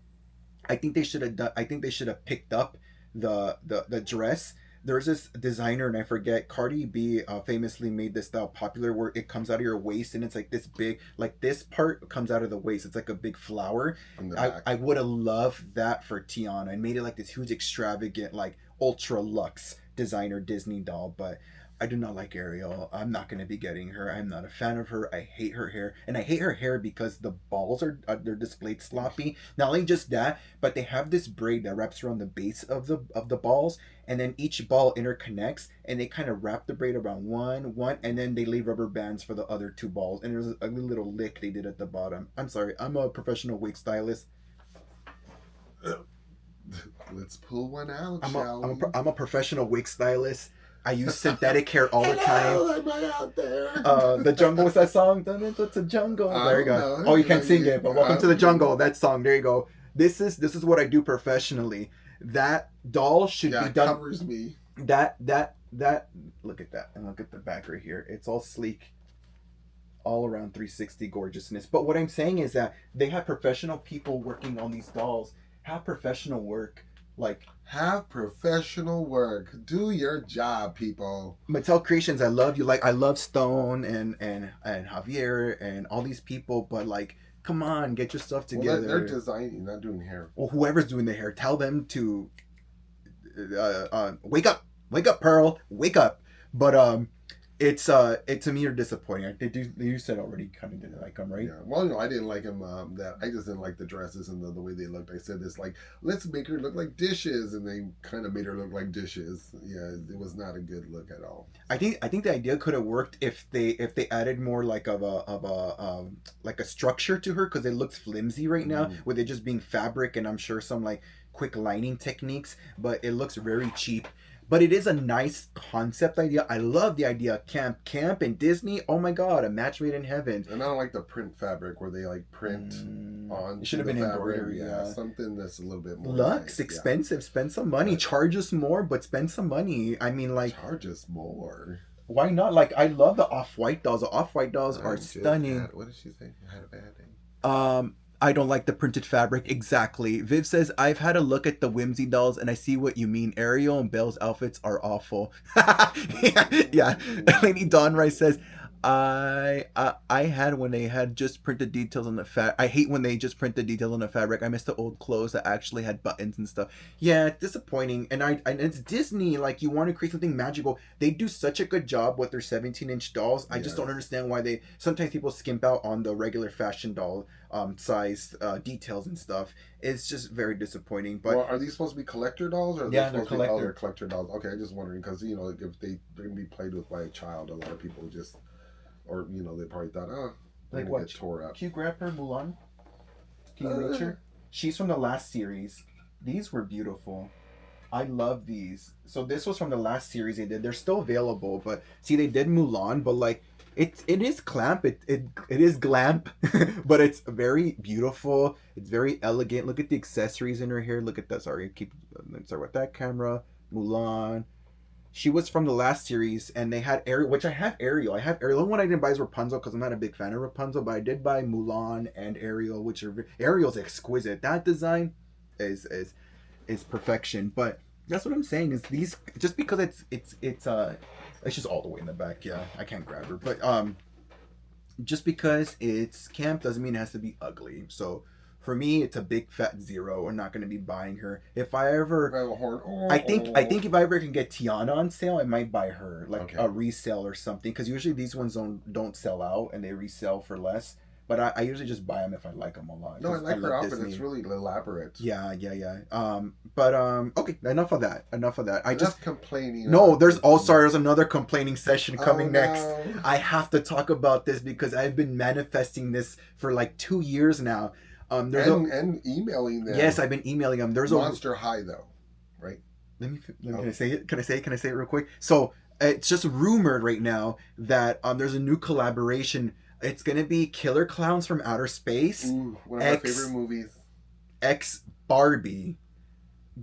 I think they should have done. I think they should have picked up the dress. There's this designer, and I forget. Cardi B famously made this style popular, where it comes out of your waist, and it's like this big, like this part comes out of the waist. It's like a big flower. On the I back. would have loved that for Tiana and made it like this huge, extravagant, like ultra luxe designer Disney doll, but. I do not like Ariel. I'm not going to be getting her. I'm not a fan of her. I hate her hair, and I hate her hair because the balls they're displayed sloppy. Not only just that, but they have this braid that wraps around the base of the balls, and then each ball interconnects, and they kind of wrap the braid around one, and then they leave rubber bands for the other two balls, and there's a little lick they did at the bottom. I'm sorry, I'm a professional wig stylist. Let's pull one out, I'm shall we? I'm a professional wig stylist. I use synthetic hair all the time. Hello, am I out there? The jungle was that song. It's a jungle. There you go. Know. Oh, you can't sing it, but welcome to the jungle. Know. That song. There you go. This is what I do professionally. That doll should Yeah, be it done. covers me. That. Look at that, and look at the back right here. It's all sleek, all around 360 gorgeousness. But what I'm saying is that they have professional people working on these dolls. Have professional work. Like Have professional work. Do your job, people. Mattel Creations, I love you. Like I love Stone and Javier and all these people, but like, come on, get your stuff Well, together. they're designing, not doing hair. Well, whoever's doing the hair, tell them to wake up, Pearl, wake up. But it to me are disappointing. You said already, kind of didn't like them, right? Yeah. Well, I didn't like them. That I just didn't like the dresses and the way they looked. I said this like, let's make her look like dishes, and they kind of made her look like dishes. Yeah, it was not a good look at all. I think the idea could have worked if they added more like like a structure to her, because it looks flimsy right now with it just being fabric, and I'm sure some like quick lining techniques, but it looks very cheap. But it is a nice concept idea. I love the idea of camp and Disney. Oh my god, a match made in heaven. And I don't like the print fabric where they like print on. It should have been embroidery. Yeah, something that's a little bit more Lux, nice. expensive. Yeah. Spend some money. Charge us more, but spend some money. I mean, like, charge us more. Why not? Like, I love the off-white dolls. The off-white dolls are stunning. What did she say? I had a bad day. I don't like the printed fabric. Exactly. Viv says, I've had a look at the Whimsy dolls and I see what you mean. Ariel and Belle's outfits are awful. yeah. Lady Dawn Rice says, I had when they had just printed details on the I hate when they just print the details on the fabric. I miss the old clothes that actually had buttons and stuff. Yeah, it's disappointing. And it's Disney. Like, you want to create something magical. They do such a good job with their 17-inch dolls. I just don't understand why sometimes people skimp out on the regular fashion doll size details and stuff. It's just very disappointing. But well, are these supposed to be collector dolls, or are yeah, they they're supposed to be collector dolls? Okay, I'm just wondering because if they're gonna be played with by a child, a lot of people just, or they probably thought, like what? Get tore up. Can you grab her, Mulan? Can you reach her? She's from the last series. These were beautiful. I love these. So this was from the last series they did. They're still available, but see, they did Mulan, but like it is clamp. It is glamp, but it's very beautiful. It's very elegant. Look at the accessories in her hair. Look at that. Sorry, let's start with that camera. Mulan. She was from the last series, and they had Ariel, which I have Ariel. I have Ariel. The only one I didn't buy is Rapunzel because I'm not a big fan of Rapunzel, but I did buy Mulan and Ariel, which are Ariel's exquisite. That design is perfection. But that's what I'm saying is these, just because it's just all the way in the back. Yeah, I can't grab her, but just because it's camp doesn't mean it has to be ugly. So for me, it's a big fat zero. I'm not going to be buying her. If I ever, I think if I ever can get Tiana on sale, I might buy her, like a resale or something. Because usually these ones don't sell out and they resell for less. But I usually just buy them if I like them a lot. No, I like her outfit. It's really elaborate. Yeah. But okay, enough of that. I just complaining. No, there's another complaining session coming next. I have to talk about this because I've been manifesting this for like 2 years now. And emailing them. Yes, I've been emailing them. There's Monster High though, right? Can I say it? Can I say it real quick? So it's just rumored right now that there's a new collaboration. It's gonna be Killer Clowns from Outer Space Ooh, one of my favorite X movies. X Barbie.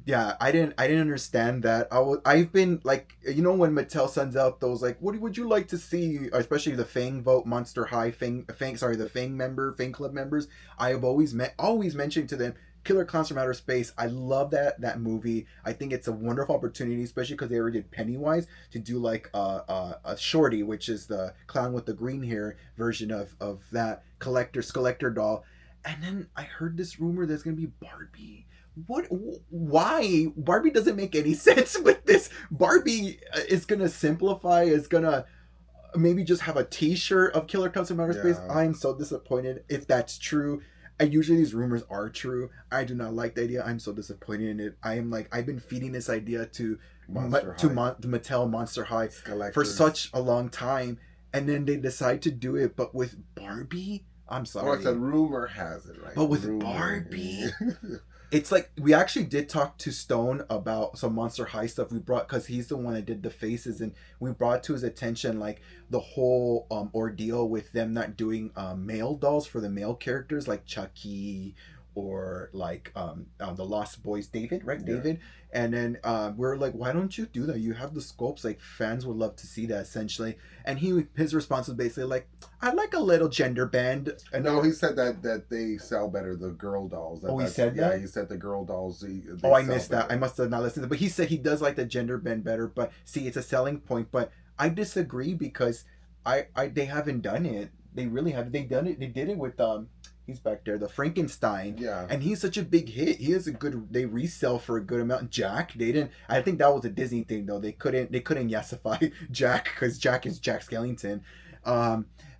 Yeah, I didn't understand that. I've been like, when Mattel sends out those like, what would you like to see, especially the Fang vote, Monster High Fang, sorry, the Fang Club members. I have always mentioned to them Killer Clowns from Outer Space. I love that movie. I think it's a wonderful opportunity, especially because they already did Pennywise, to do like a Shorty, which is the clown with the green hair version of that collector doll. And then I heard this rumor there's gonna be Barbie. What? Why? Barbie doesn't make any sense with this. Barbie is gonna simplify. Is gonna maybe just have a T-shirt of Killer Clowns from Outer Space. Yeah, I'm so disappointed if that's true. And usually these rumors are true. I do not like the idea. I'm so disappointed in it. I am like, I've been feeding this idea to Monster High. To Mattel Monster High for Collectors. such a long time, and then they decide to do it, but with Barbie. I'm Oh, I said sorry, rumor has it, right? but with Rumor. Barbie, it's like we actually did talk to Stone about some Monster High stuff we brought, because he's the one that did the faces, and we brought to his attention like the whole ordeal with them not doing male dolls for the male characters like Chucky or like the Lost Boys, David, right? Yeah. David. And then we're like, why don't you do that? You have the sculpts, like fans would love to see that, essentially. And his response was basically like, I like a little gender bend. And No, he said that they sell better, the girl dolls. oh, he said Yeah, that. he said the girl dolls they Oh, I sell missed that. I better. must have not listened. But he said he does like the gender bend better. But see, it's a selling point. But I disagree because I they haven't done it. They really have. They done it. They did it with he's back there, the Frankenstein, Yeah. and he's such a big hit. He is a good. They resell for a good amount. Jack, they didn't. I think that was a Disney thing though. They couldn't yesify Jack because Jack is Jack Skellington.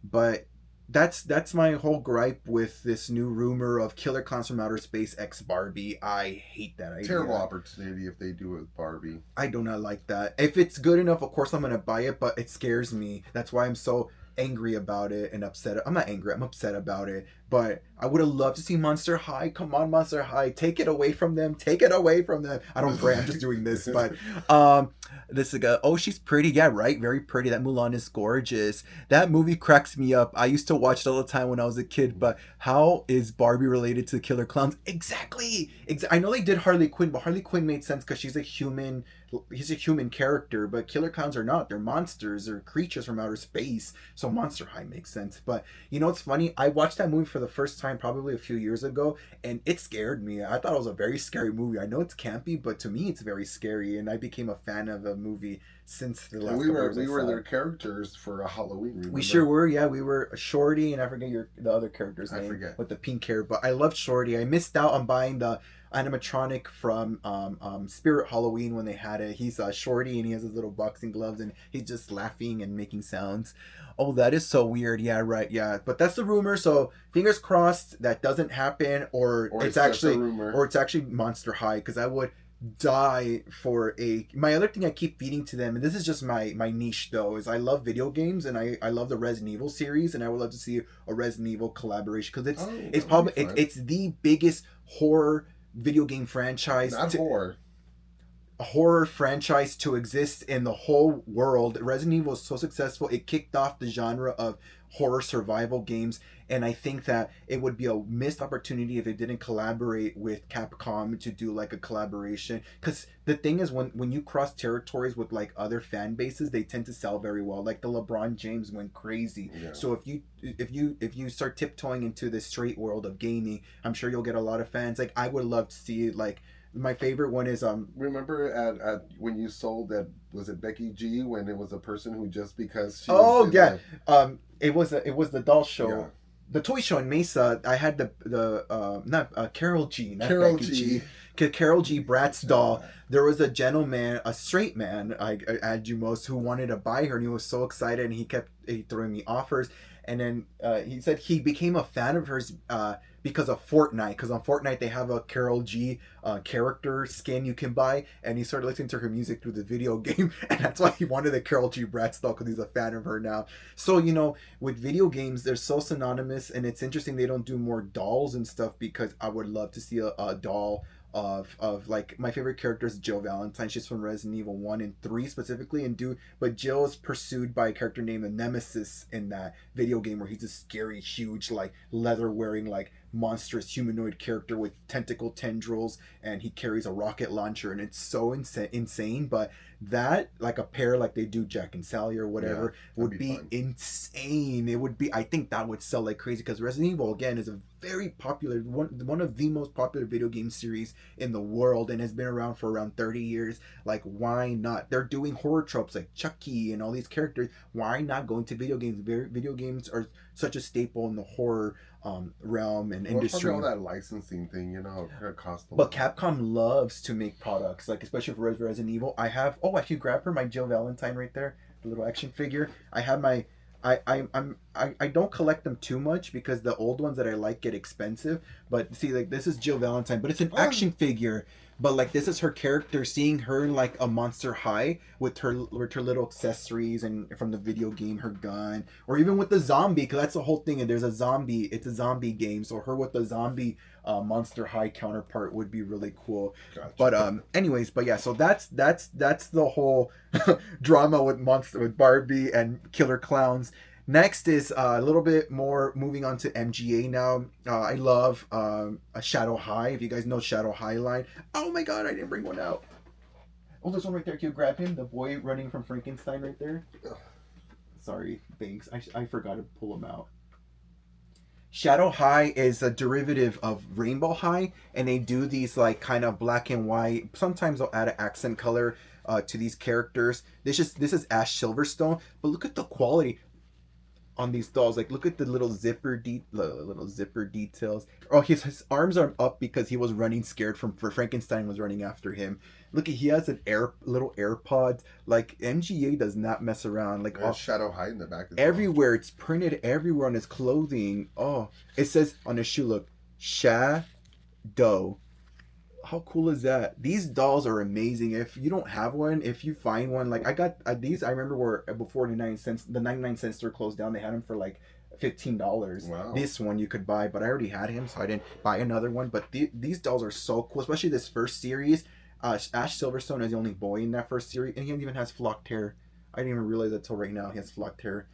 But that's my whole gripe with this new rumor of Killer Clowns from Outer Space X Barbie. I hate that Terrible idea. opportunity if they do it with Barbie. I do not like that. If it's good enough, of course I'm gonna buy it, but it scares me. That's why I'm so angry about it and upset. I'm not angry. I'm upset about it. But I would have loved to see Monster High. Come on, Monster High, take it away from them. Take it away from them. I don't pray. I'm just doing this. But um, this is oh, she's pretty. Yeah, right. Very pretty. That Mulan is gorgeous. That movie cracks me up. I used to watch it all the time when I was a kid. But how is Barbie related to Killer Clowns? Exactly. I know they did Harley Quinn, but Harley Quinn made sense because she's a human. He's a human character, but killer clowns are not. They're monsters. They're creatures from outer space. So Monster High makes sense. But it's funny. I watched that movie for the first time probably a few years ago, and it scared me. I thought it was a very scary movie. I know it's campy, but to me, it's very scary. And I became a fan of the movie since the And last couple of years I we were saw their it. characters for a Halloween. We sure Remember? were, yeah. We were Shorty, and I forget the other character's I name forget. with the pink hair. But I loved Shorty. I missed out on buying the animatronic from Spirit Halloween when they had it. He's Shorty, and he has his little boxing gloves, and he's just laughing and making sounds. Oh, that is so weird. Yeah, right. Yeah, but that's the rumor. So fingers crossed that doesn't happen, Or it's just a rumor. or it's actually Monster High, because I would die for a my other thing I keep feeding to them, and this is just my niche though, is I love video games, and I love the Resident Evil series, and I would love to see a Resident Evil collaboration, because Oh, it's that would be probably fun. it's the biggest horror video game franchise Not horror. horror franchise to exist in the whole world. Resident Evil was so successful, it kicked off the genre of horror survival games, and I think that it would be a missed opportunity if it didn't collaborate with Capcom to do like a collaboration. Because the thing is, when you cross territories with like other fan bases, they tend to sell very well. Like the LeBron James went crazy. Yeah. So if you start tiptoeing into the straight world of gaming, I'm sure you'll get a lot of fans. Like I would love to see like my favorite one is Remember at when you sold that, was it Becky G, when it was a person who, just because she was oh in yeah, the, it was the doll yeah, show, the toy show in Mesa. I had the not Carol G, not Carol Becky G. Carol G Bratz doll. Yeah. There was a gentleman, a straight man, I add you most, who wanted to buy her, and he was so excited, and he kept throwing me offers. And then he said he became a fan of hers because of Fortnite. Because on Fortnite they have a Carol G character skin you can buy, and he started listening to her music through the video game, and that's why he wanted the Carol G Bratz doll, because he's a fan of her now. So with video games, they're so synonymous, and it's interesting they don't do more dolls and stuff, because I would love to see a doll of like my favorite character is Jill Valentine. She's from Resident Evil 1 and 3 specifically, and do but Jill is pursued by a character named the Nemesis in that video game, where he's a scary, huge, like leather wearing, like monstrous humanoid character with tentacle tendrils, and he carries a rocket launcher, and it's so insane. But that, like a pair like they do Jack and Sally or Yeah, whatever, that'd would be be fun. insane. It would be, I think that would sell like crazy, because Resident Evil again is a very popular one of the most popular video game series in the world, and has been around for around 30 years. Like, why not? They're doing horror tropes like Chucky and all these characters. Why not go into video games? Video games are such a staple in the horror realm and Well, it's probably all industry. that licensing thing, it costs a But lot. Capcom loves to make products, like especially for Resident Evil. I have, oh, if you grab her, my Jill Valentine right there, the little action figure. I have my, I don't collect them too much because the old ones that I like get expensive. But see, like this is Jill Valentine, but it's an Oh, action figure. But like this is her character, seeing her in like a Monster High with her little accessories and from the video game, her gun, or even with the zombie, because that's the whole thing. And there's a zombie, it's a zombie game, so her with the zombie Monster High counterpart would be really cool. gotcha. But anyways, but yeah, so that's the whole drama with monster with Barbie and Killer Clowns. Next is a little bit more moving on to MGA now. I love a Shadow High. If you guys know Shadow High line, oh my god, I didn't bring one out. Oh, there's one right there. Can you grab him? The boy running from Frankenstein right there. Sorry, thanks. I forgot to pull him out. Shadow High is a derivative of Rainbow High, and they do these like kind of black and white. Sometimes they'll add an accent color to these characters. This is Ash Silverstone, but look at the quality on these dolls. Like, look at the little zipper details. Oh, his arms are up because he was running scared from for Frankenstein was running after him. Look at, he has an air little AirPods. Like, MGA does not mess around. Like, There's Shadow High in the back as well. everywhere, it's printed everywhere on his clothing. Oh, it says on his shoe, look, Shadow. How cool is that? These dolls are amazing. If you don't have one, if you find one, like I got these. I remember were before the 99 cent store closed down. They had them for like $15. Wow. This one you could buy, but I already had him, so I didn't buy another one. But these dolls are so cool, especially this first series. Ash Silverstone is the only boy in that first series, and he even has flocked hair. I didn't even realize that till right now. He has flocked hair.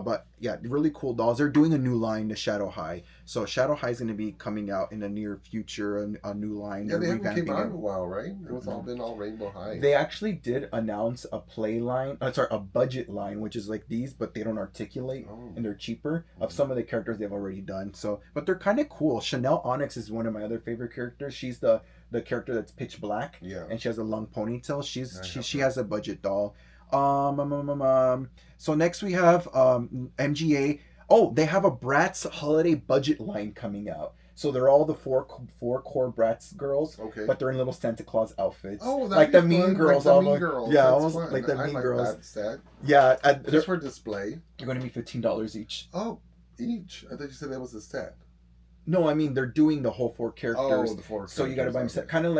But yeah, really cool dolls. They're doing a new line to Shadow High, so Shadow High is going to be coming out in the near future. A new line. Yeah, They're they haven't came revamping out it. in a while, right? It was all Mhm. been all Rainbow High. They actually did announce a play line. Sorry, a budget line, which is like these, but they don't articulate Oh. and they're cheaper. Of Mhm. some of the characters they've already done. So, but they're kind of cool. Chanel Onyx is one of my other favorite characters. She's the character that's pitch black, Yeah, and she has a long ponytail. I have She her. has a budget doll. So next we have MGA. Oh, they have a Bratz holiday budget line coming out. So they're all the four core Bratz girls, Okay. but they're in little Santa Claus outfits, Oh, that'd like be the Mean fun. Like Girls, the Mean almost. Girls. Yeah, That's almost fun. like the I Mean like Girls. that set. Yeah, Just for display. they're going to be $15 each. Oh, each. I thought you said that was a set. No, I mean they're doing the whole four Oh, characters. the four So you got to characters. buy them Okay. set, kind of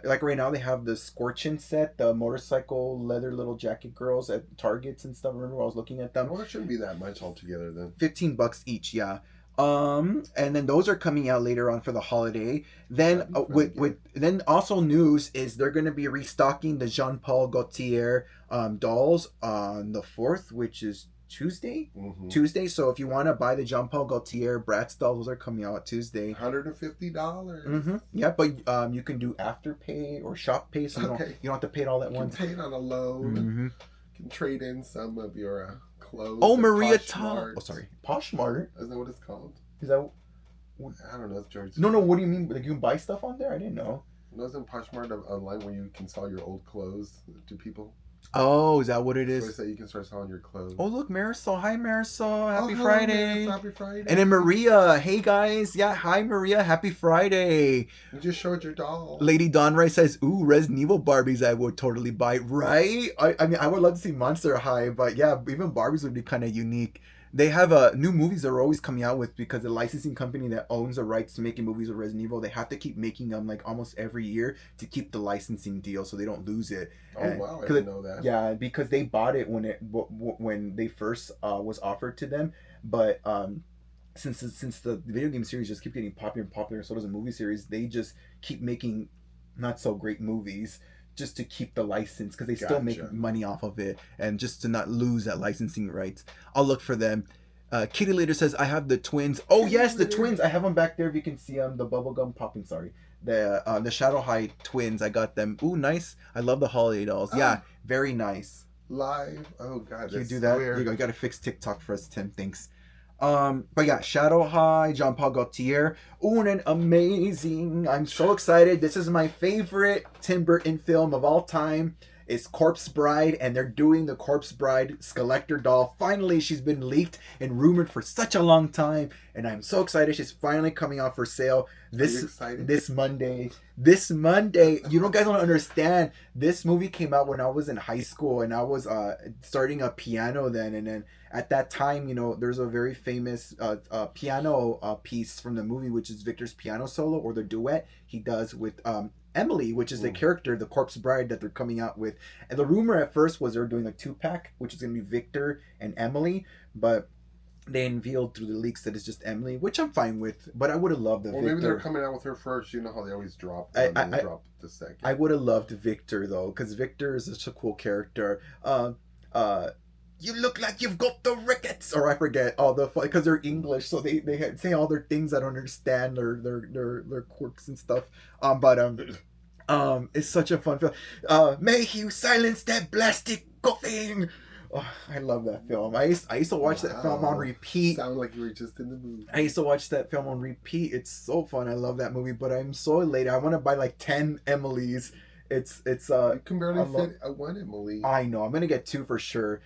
like right now they have the Scorchin set, the motorcycle leather little jacket girls at Targets and stuff. Remember I was looking at them. Well, it shouldn't be that much altogether then. $15 each, yeah. And then those are coming out later on for the holiday. Then That'd be fun with again. then also news is they're going to be restocking the Jean Paul Gaultier dolls on the 4th, which is Tuesday. Mm-hmm. Tuesday. So if you want to buy the Jean Paul Gaultier Bratz dolls, those are coming out Tuesday. $150. Mm-hmm. Yeah, but you can do afterpay or shop pay, so Okay. you don't have to pay it all at You can once. pay it on a loan. Mm-hmm. You can trade in some of your clothes. Oh, at Maria Poshmark. Oh, sorry, Poshmark. Isn't that what it's called? Is that I don't know. It's George. no? What do you mean? Like you can buy stuff on there? I didn't know. Wasn't Poshmark a line where you can sell your old clothes to people? Oh, is that what it So they is? say you can start selling your clothes. Oh, look, Marisol. Hi, Marisol. Happy hello, Friday. Miss. Happy Friday. And then Maria. Hey, guys. Yeah, hi, Maria. Happy Friday. You just showed your doll. Lady Dawn Rice says, ooh, Resident Evil Barbies I would totally buy. Right? I mean, I would love to see Monster High, but yeah, even Barbies would be kind of unique. They have new movies they're always coming out with, because the licensing company that owns the rights to making movies with Resident Evil, they have to keep making them like almost every year to keep the licensing deal so they don't lose it. Oh, And- wow. I 'cause didn't know that. Yeah, because they bought it when they first was offered to them, but since the video game series just keep getting popular and popular, so does the movie series. They just keep making not so great movies just to keep the license because they still make Gotcha. money off of it and just to not lose that licensing rights. I'll look for them. Kitty later says, I have the twins. Oh, Kitty yes, the litter. twins. I have them back there if you can see them. The bubblegum popping, sorry. The Shadow High twins. I got them. Ooh, nice. I love the holiday dolls. Yeah, Ah, very nice. live. Oh God, Can you that's do so that? You weird. go. You got to fix TikTok for us, Tim. Thanks. But yeah, Shadow High, Jean Paul Gaultier. Ooh, and amazing. I'm so excited. This is my favorite Tim Burton film of all time. It's Corpse Bride, and they're doing the Corpse Bride Skeletor doll. Finally, she's been leaked and rumored for such a long time, and I'm so excited. She's finally coming out for sale Are you this excited? this Monday. This Monday, you don't guys don't understand. This movie came out when I was in high school, and I was starting a piano then, and then at that time, there's a very famous piano piece from the movie, which is Victor's piano solo or the duet he does with Emily, which is the Mm. character, the corpse bride that they're coming out with. And the rumor at first was they're doing a 2-pack, which is going to be Victor and Emily, but they unveiled through the leaks that it's just Emily, which I'm fine with. But I would have loved the Well, maybe they're Victor. coming out with her first. You know how they always drop I one and then I, drop the second. I would have loved Victor though, because Victor is such a cool character. Uh, you look like you've got the rickets, or I forget all the because they're English, so they say all their things I don't understand, their quirks and stuff. It's such a fun film. May you silence that blasted coughing. Oh, I love that film. I used to watch that film on Wow. repeat. Sound like you were just in the movie. I used to watch that film on repeat. It's so fun. I love that movie, but I'm so elated. I want to buy like 10 Emily's. It's You can I barely love fit a one, Emily. I know. I'm gonna get two for sure.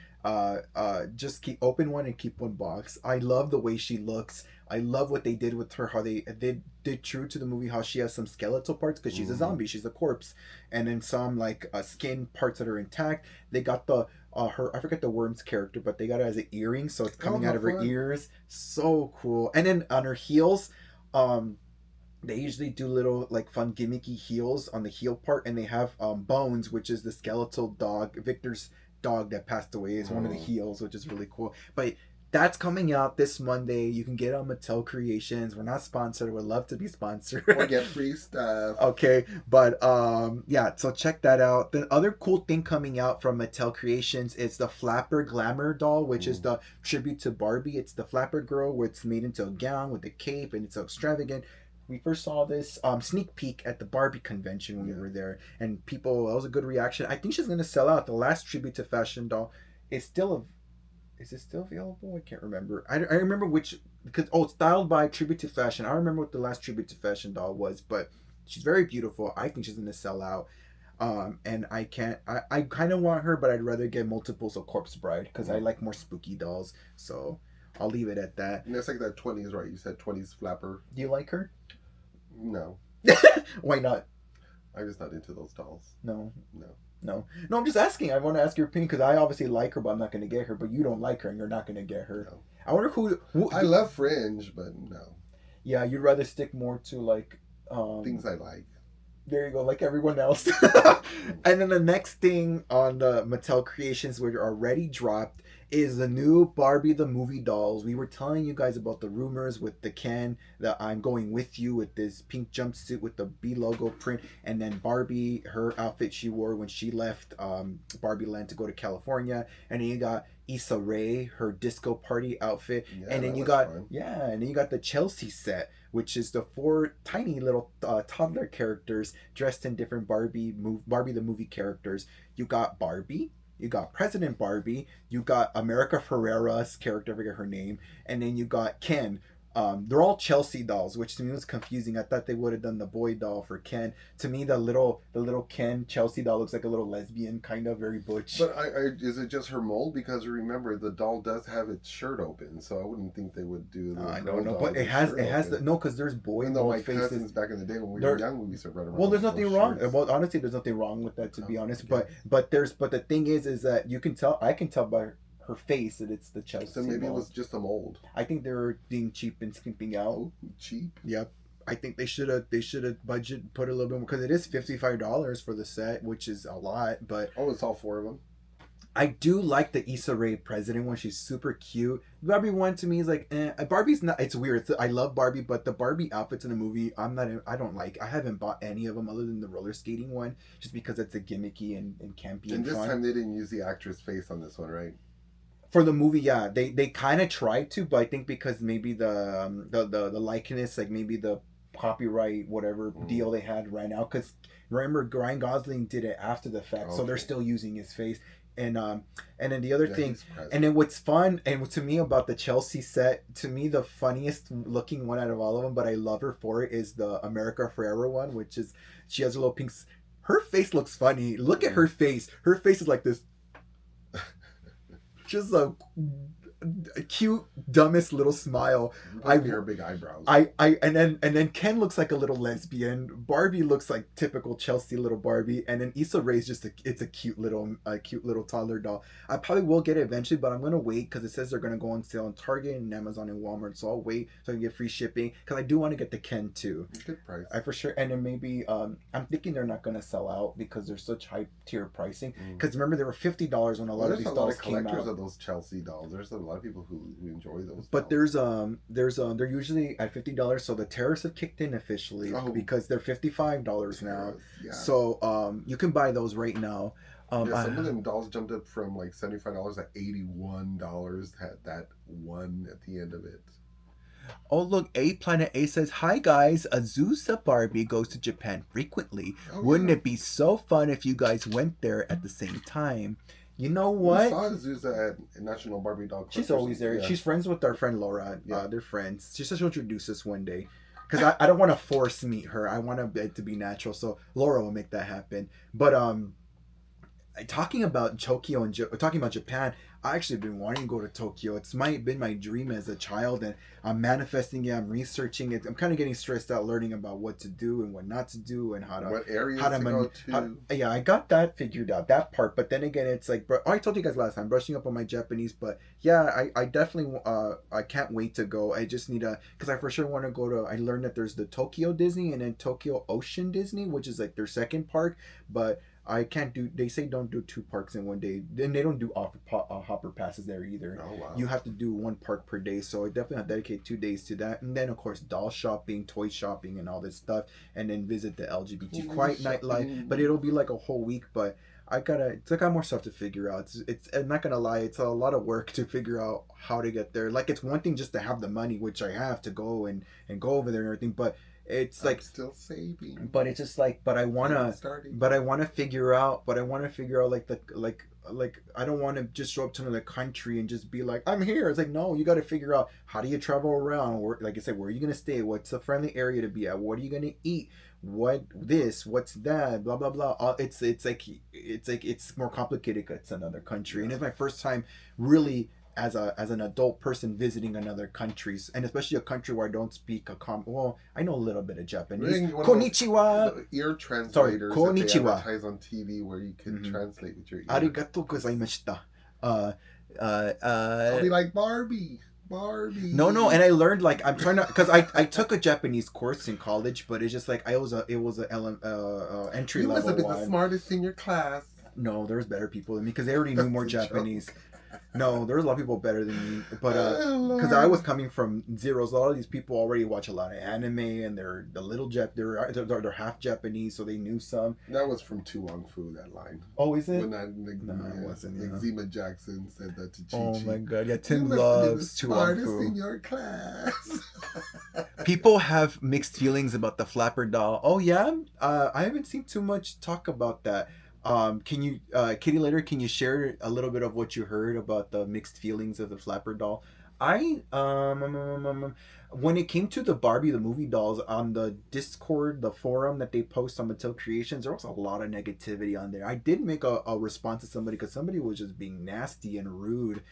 Just keep open one and keep one box. I love the way she looks. I love what they did with her. How they did true to the movie. How she has some skeletal parts because she's a Mm. zombie. She's a corpse, and then some like skin parts that are intact. They got the her. I forget the worm's character, but they got it as an earring, so it's Oh, coming out how of her fun. ears. So cool. And then on her heels, um, they usually do little like fun gimmicky heels on the heel part, and they have Bones, which is the skeletal dog, Victor's dog that passed away, is one of the Mm. heels, which is really cool. But that's coming out this Monday. You can get it on Mattel Creations. We're not sponsored. We'd love to be sponsored. Or get free stuff. Okay, but yeah, so check that out. The other cool thing coming out from Mattel Creations is the Flapper Glamour doll, which is Mm. the tribute to Barbie. It's the Flapper girl where it's made into a gown with a cape and it's so extravagant. We first saw this sneak peek at the Barbie convention when we Yeah. were there, and people, that was a good reaction. I think she's gonna sell out. The last tribute to fashion doll is still is it still available? I can't remember. I remember which, because it's styled by Tribute to Fashion. I remember what the last Tribute to Fashion doll was, but she's very beautiful. I think she's gonna sell out. And I can't. I kind of want her, but I'd rather get multiples of Corpse Bride because I Mm. like more spooky dolls. So I'll leave it at that. And that's like that 20s, right? You said 20s flapper. Do you like her? No, Why not? I'm just not into those dolls. No, No. no, no. I'm just asking. I want to ask your opinion because I obviously like her, but I'm not gonna get her. But you don't like her, and you're not gonna get her. No. I wonder who I love Fringe, but no. yeah, you'd rather stick more to like Things I like. there you go, like everyone else. And then the next thing on the Mattel Creations, which are already dropped, is the new Barbie the movie dolls. We were telling you guys about the rumors with the Ken that I'm going with you with this pink jumpsuit with the B logo print, and then Barbie, her outfit she wore when she left Barbie Land to go to California, and then you got Issa Rae, her disco party outfit, Yeah, and then that you was got fun. yeah, and then you got the Chelsea set, which is the 4 tiny little toddler characters dressed in different Barbie the movie characters. You got Barbie, you got President Barbie, you got America Ferrera's character, I forget her name, and then you got Ken. They're all Chelsea dolls, which to me was confusing. I thought they would have done the boy doll for Ken. To me, the little Ken Chelsea doll looks like a little lesbian, kind of very butch. But is it just her mold? Because remember, the doll does have its shirt open, so I wouldn't think they would do the I girl don't know, doll but with it its has shirt the, open. no, because there's boy Even though my mold faces. cousins back in the day when we They're- were young, we used to run around. Well, there's with nothing those wrong. shirts. Well, honestly, there's nothing wrong with that, to be Oh, honest. okay. But the thing is that you can tell. I can tell by her face that it's the Chelsea. So maybe it mold. was just a mold. I think they're being cheap and skimping out. Oh, cheap. Yep. I think they should have budget put a little bit more because it is $55 for the set, which is a lot. But Oh, it's all four of them. I do like the Issa Rae president one. She's super cute. Barbie one to me is like, Barbie's not. It's weird. I love Barbie, but the Barbie outfits in the movie, I'm not. I don't like. I haven't bought any of them other than the roller skating one, just because it's a gimmicky and campy And and this fun. time they didn't use the actress face on this one, right? For the movie, yeah, they kind of tried to, but I think because maybe the likeness, like maybe the copyright whatever Mm. deal they had ran out. Because remember, Ryan Gosling did it after the fact, so they're Okay. still using his face. And and then the other Yeah, thing, he's and then present. what's fun and to me about the Chelsea set, to me the funniest looking one out of all of them, but I love her for it, is the America Ferrera one, which is she has a little pink. Her face looks funny. Look at Mm. her face. Her face is like this, just a cute, dumbest little smile. Must I be her big eyebrows. and then Ken looks like a little lesbian. Barbie looks like typical Chelsea little Barbie, and then Issa Rae's just it's a cute little toddler doll. I probably will get it eventually, but I'm gonna wait because it says they're gonna go on sale on Target and Amazon and Walmart. So I'll wait so I can get free shipping because I do want to get the Ken too. Good price. I for sure, and then maybe I'm thinking they're not gonna sell out because they're such high tier pricing. Mm. Because remember they were $50 when a Well, lot of there's these a lot of dolls came collectors out. of those Chelsea dolls. There's a lot of people who enjoy those But dolls. they're usually at $50. So the tariffs have kicked in officially Oh, because they're $55 now. Paris. Yeah. So you can buy those right now. Yeah, some of I, them dolls jumped up from like $75 to $81. Had that one at the end of it. oh look, A Planet A says, "Hi guys, Azusa Barbie goes to Japan frequently. Oh Wouldn't yeah, it be so fun if you guys went there at the same time?" You know we what? saw Azusa at National Barbie Doll She's Collectors. always there. Yeah, She's friends with our friend Laura. yeah. They're friends. She says she'll introduce us one day. Because I don't want to force meet her. I want it to be natural. So Laura will make that happen. But talking about Tokyo and talking about Japan, I actually been wanting to go to Tokyo. It's been my dream as a child, and I'm manifesting it. I'm researching it. I'm kind of getting stressed out learning about what to do and what not to do and What how areas to to go to? yeah, I got that figured out, that part. But then again, it's like, I told you guys last time, brushing up on my Japanese. But yeah, I definitely I can't wait to go. I just need to, because I for sure want to go to. I learned that there's the Tokyo Disney and then Tokyo Ocean Disney, which is like their second park. But I can't do. They say don't do two parks in one day, and they don't do hopper passes there either. Oh You wow. have to do one park per day. So I definitely have to dedicate 2 days to that, and then of course doll shopping, toy shopping, and all this stuff, and then visit the LGBT Toy quiet nightlife. But shopping. it'll be like a whole week. But I got more stuff to figure out. It's I'm not gonna lie, it's a lot of work to figure out how to get there. Like it's one thing just to have the money, which I have to go and go over there and everything, but it's I'm like still saving. but it's just like Getting started. but I want to figure out like the like I don't want to just show up to another country and just be like I'm here. It's like no, you got to figure out how do you travel around, where, like I said, where are you going to stay, what's a friendly area to be at, what are you going to eat, what's that, blah blah blah. It's more complicated 'cause it's another country, and Yeah. it's my first time really as an adult person visiting another countries, and especially a country where I don't speak well, I know a little bit of Japanese. Maybe one of those Konnichiwa. ear Sorry, translators that they konnichiwa. advertise on TV where you can Mm-hmm. translate with your ear. Arigatou gozaimashita. Uh, I'll be uh, like Barbie, no, Barbie. and I learned like I'm trying to because I took a Japanese course in college, but it's just like it was a entry You must have level been the one. smartest in your class. No, there was better people than me because they already knew That's more a Japanese. joke. No, there was a lot of people better than me, but Oh because I was Lord. coming from zeros, a lot of these people already watch a lot of anime, and they're half Japanese, so they knew some. That was from Tu Wong Fu, that line. Oh, is it? When that No, it wasn't. like Yeah. Zima Jackson said that to Chi Oh my Chi. god, yeah. You Tim must have been the loves Chuang smartest Fu. in your class. People have mixed feelings about the flapper doll. Oh yeah, I haven't seen too much talk about that. Can you, Kitty later? Can you share a little bit of what you heard about the mixed feelings of the flapper doll? I when it came to the Barbie the movie dolls on the Discord, the forum that they post on Mattel Creations, there was a lot of negativity on there. I did make a response to somebody because somebody was just being nasty and rude,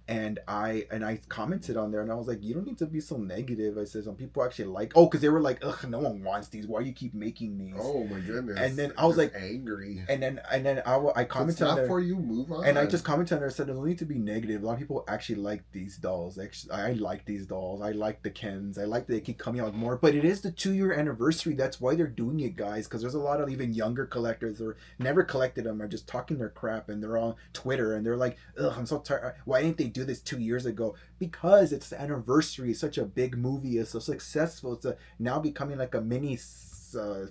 And I commented on there, and I was like, you don't need to be so negative. I said some people actually like, oh, because they were like, ugh, no one wants these, why do you keep making these? Oh my goodness. And then I was Just like, angry. and then I If it's commented on not there, for you, move and I on. just commented on there and said, there's no need to be negative. A lot of people actually like these dolls. Actually, I like these dolls. I like the Kens. I like that they keep coming out with more. But it is the 2 year anniversary. That's why they're doing it, guys. Because there's a lot of even younger collectors or never collected them are just talking their crap, and they're on Twitter and they're like, ugh, I'm so tired. Why didn't they do this 2 years ago? Because it's the anniversary. It's such a big movie. It's so successful. It's now becoming like a mini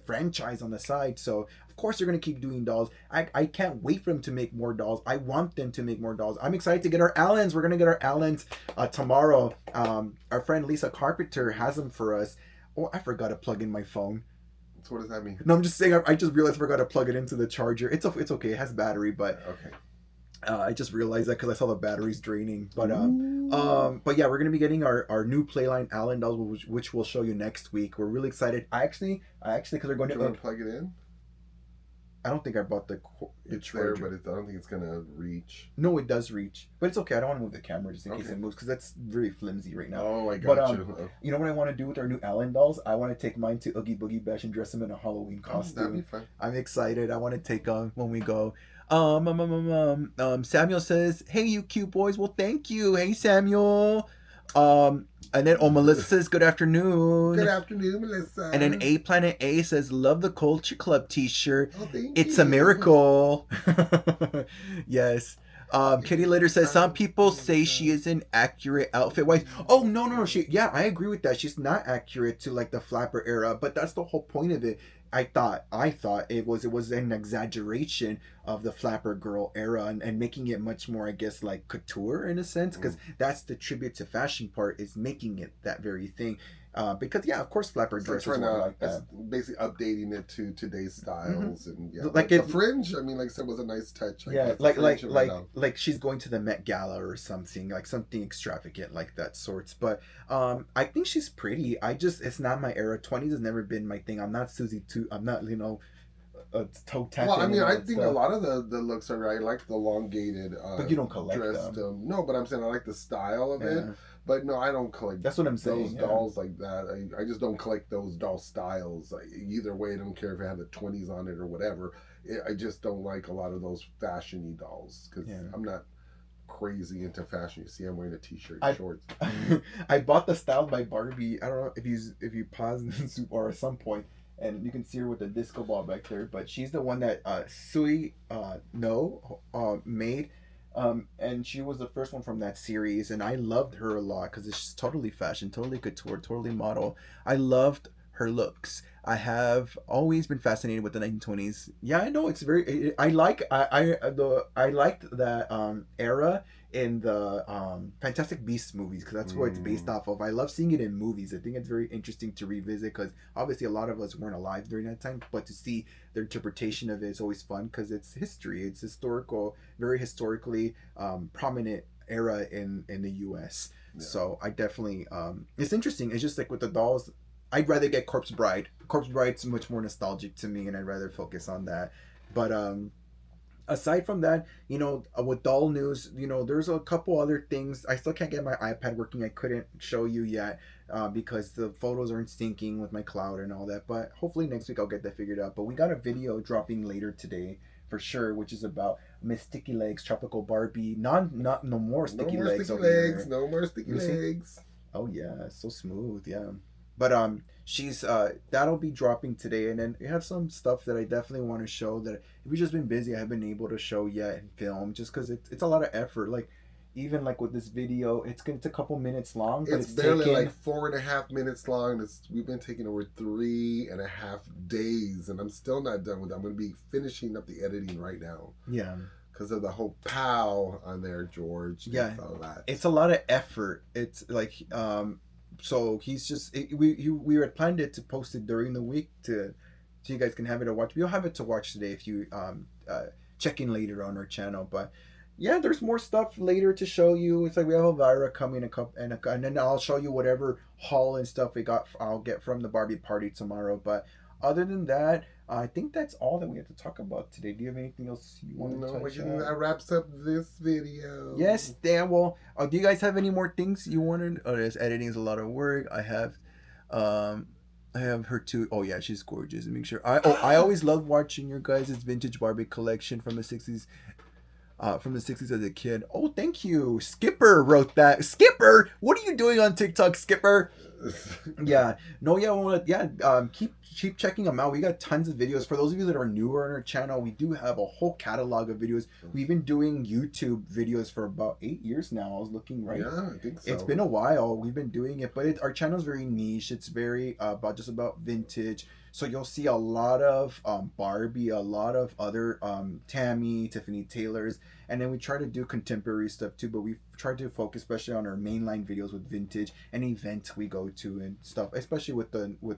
franchise on the side. So of course they're gonna keep doing dolls. I can't wait for them to make more dolls. I want them to make more dolls. I'm excited to get our Allens. We're gonna get our Allens tomorrow. Our friend Lisa Carpenter has them for us. Oh, I forgot to plug in my phone. So what does that mean? No, I'm just saying. I just realized I forgot to plug it into the charger. It's okay. It has battery, but Okay. I just realized that because I saw the batteries draining. Ooh. But yeah, we're gonna be getting our new Playline Allen dolls, which we'll show you next week. We're really excited. I actually, because they're going Do you to. want to plug it in? I don't think I bought the It's there, charger. but I don't think it's gonna reach. No, it does reach, but it's okay. I don't want to move the camera just in case Okay. it moves because that's very flimsy right now. Oh, I But got you. you know what I want to do with our new Allen dolls? I want to take mine to Oogie Boogie Bash and dress them in a Halloween Oh, that'd be costume. fun. I'm excited. I want to take them when we go. Samuel says, "Hey, you cute boys." Well, thank you. Hey, Samuel. And then Melissa says, "Good Good afternoon." afternoon, And then Melissa. A Planet A says, "Love the Culture Club T-shirt. Oh, thank It's a you. miracle." Yes. Kitty later says some Anytime, people say she anytime. isn't accurate outfit wise. Oh no, no, no. Yeah, I agree with that. She's not accurate to like the flapper era, but that's the whole point of it. I thought it was an exaggeration of the flapper girl era, and making it much more, I guess, like couture in a sense, because Mm. that's the tribute to fashion part, is making it that very thing. Because yeah, of course, flapper It's like dresses trying were to, like that. basically updating it to today's Hmm. styles, and yeah, Like the it, fringe. I mean, like I said, was a nice touch. I yeah, guess the like fringe like right like on. like she's going to the Met Gala or something, like something extravagant like that sorts. But I think she's pretty. It's not my era. 20s has never been my thing. I'm not Susie too. I'm not toe Well, I tapping mean, and all I that think a stuff. lot of the looks are right. I like the elongated But you don't collect dressed. them. No, but I'm saying I like the style of it. Yeah, But no, I don't collect that's what I'm those saying. Yeah. dolls like that. I just don't collect those doll styles. Either way, I don't care if it had the 20s on it or whatever. I just don't like a lot of those fashiony dolls because Yeah. I'm not crazy into fashion. You see, I'm wearing a t-shirt and I shorts. I bought the style by Barbie. I don't know if you pause this or at some point, and you can see her with the disco ball back there. But she's the one that Sui no made, and she was the first one from that series, and I loved her a lot because it's just totally fashion, totally couture, totally model. I loved her looks. I have always been fascinated with the 1920s. Yeah, I know it's very. I liked that era in the Fantastic Beasts movies because that's what it's based Mm, off of. I love seeing it in movies. I think it's very interesting to revisit because obviously a lot of us weren't alive during that time, but to see their interpretation of it is always fun because it's history. It's historical, very historically prominent era in the U.S. yeah. So I definitely it's interesting. It's just like with the dolls. I'd rather get Corpse Bride. Corpse Bride's much more nostalgic to me, and I'd rather focus on that. But aside from that, with doll news, there's a couple other things. I still can't get my iPad working. I couldn't show you yet because the photos aren't syncing with my cloud and all that. But hopefully next week I'll get that figured out. But we got a video dropping later today for sure, which is about Miss Sticky Legs Tropical Barbie. Not no more No sticky more legs sticky over legs. here. No more sticky Let me see. legs. Oh yeah, so smooth, yeah. But she's that'll be dropping today, and then we have some stuff that I definitely want to show that we've just been busy. I haven't been able to show yet and film just because it's a lot of effort. Like even like with this video, it's a couple minutes long, but It's it's barely like taken. 4.5 minutes long. We've been taking over 3.5 days, and I'm still not done with it. I'm going to be finishing up the editing right now Yeah, because of the whole pow on there, George. yeah, It's a lot. it's a lot of effort. It's like so he's just we had planned it to post it during the week to so you guys can have it to watch. We'll have it to watch today if you check in later on our channel. But yeah, there's more stuff later to show you. It's like we have Elvira coming a couple and then I'll show you whatever haul and stuff I'll get from the Barbie party tomorrow. But other than that, I think that's all that we have to talk about today. Do you have anything else you want to No, but touch on? that wraps up this video. Yes, Dan. Well, do you guys have any more things you wanted? Oh, this editing is a lot of work. Um, I have her too. Oh yeah, she's gorgeous. Make sure. I always love watching your guys' vintage Barbie collection from the '60s. From the '60s as a kid. Oh, thank you. Skipper wrote that. Skipper, what are you doing on TikTok, Skipper? Yeah, no, yeah, well, yeah. Keep checking them out. We got tons of videos. For those of you that are newer on our channel, we do have a whole catalog of videos. We've been doing YouTube videos for about 8 years now. I was looking right. Yeah, I think so. It's been a while. We've been doing it, but our channel is very niche. It's very about vintage. So you'll see a lot of Barbie, a lot of other Tammy, Tiffany Taylors, and then we try to do contemporary stuff too. But we try to focus especially on our mainline videos with vintage and events we go to and stuff, especially with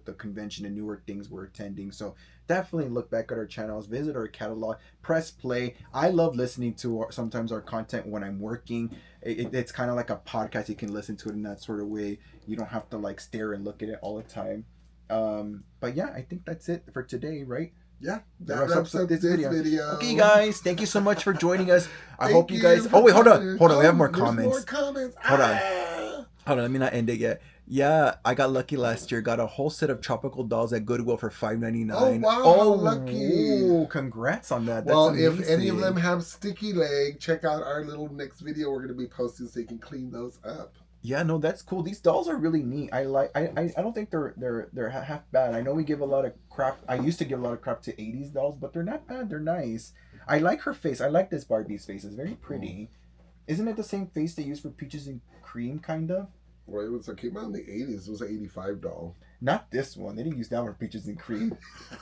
the convention and newer things we're attending. So definitely look back at our channels, visit our catalog, press play. I love listening to sometimes our content when I'm working. It's kind of like a podcast. You can listen to it in that sort of way. You don't have to like stare and look at it all the time. But yeah, I think that's it for today, right? Yeah, that wraps up this video. Okay, guys, thank you so much for joining us. I hope you guys. Oh wait, hold on. We have more comments. More comments. Hold on. Let me not end it yet. Yeah, I got lucky last year. Got a whole set of tropical dolls at Goodwill for $5.99. Oh wow, lucky! Oh, congrats on that. Well, if any of them have sticky leg, check out our little next video we're going to be posting so you can clean those up. Yeah, no, that's cool. These dolls are really neat. I don't think they're half bad. I know we give a lot of crap. I used to give a lot of crap to '80s dolls, but they're not bad. They're nice. I like her face. I like this Barbie's face. It's very pretty. Isn't it the same face they use for Peaches and Cream, kind of? Well, it came out in the '80s. It was an '85 doll. Not this one. They didn't use that one for Peaches and Cream.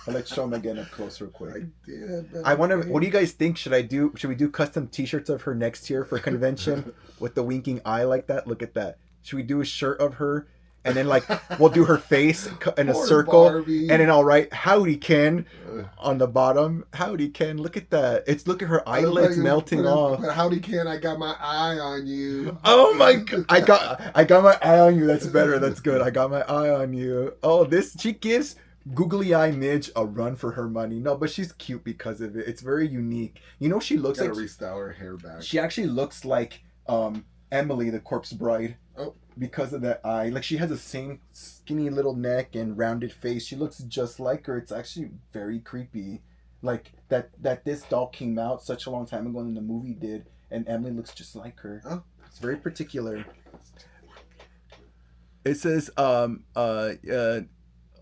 Let's show them again up close real quick. I did. I want to. What do you guys think? Should we do custom T-shirts of her next year for convention with the winking eye like that? Look at that. Should we do a shirt of her, and then like we'll do her face in a circle, Barbie. and then I'll write "Howdy Ken" on the bottom. Howdy Ken. Look at that. Look at her eyelids melting off. But howdy Ken, I got my eye on you. Oh my god! I got my eye on you. That's better. That's good. I got my eye on you. Oh, she gives Googly Eye Midge a run for her money. No, but she's cute because of it. It's very unique. You know, she looks Gotta like restyle her hair back. She actually looks like Emily, the Corpse Bride. Oh. Because of that eye. Like, she has the same skinny little neck and rounded face. She looks just like her. It's actually very creepy. Like, that this doll came out such a long time ago than the movie did, and Emily looks just like her. Oh. It's very particular. It says,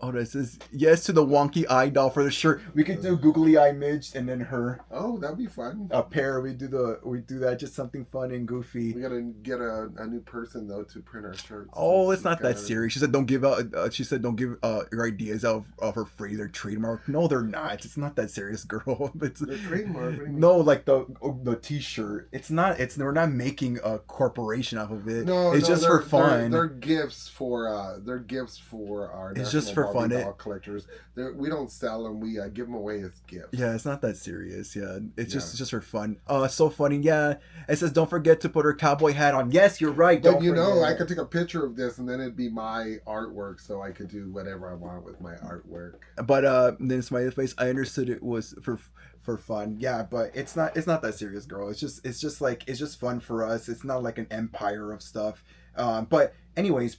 it says yes to the wonky eye doll for the shirt. We could do Googly Eye Midge and then her. Oh, that'd be fun. A pair. We do that. Just something fun and goofy. We gotta get a new person though to print our shirts. Oh, it's not that serious. She said don't give your ideas out of her phrase or trademark. No, they're not. It's not that serious, girl. It's their trademark. No, like the T-shirt. It's not. We're not making a corporation off of it. No, it's just for fun. They're gifts for our. It's just for fun. Collectors. We don't sell them. We give them away as gifts. Yeah, it's not that serious. Yeah, it's just for fun. So funny. Yeah, it says don't forget to put her cowboy hat on. Yes, you're right. But I could take a picture of this and then it'd be my artwork, so I could do whatever I want with my artwork. But then smiley face. I understood it was for fun. Yeah, but it's not that serious, girl. It's just fun for us. It's not like an empire of stuff. But anyways,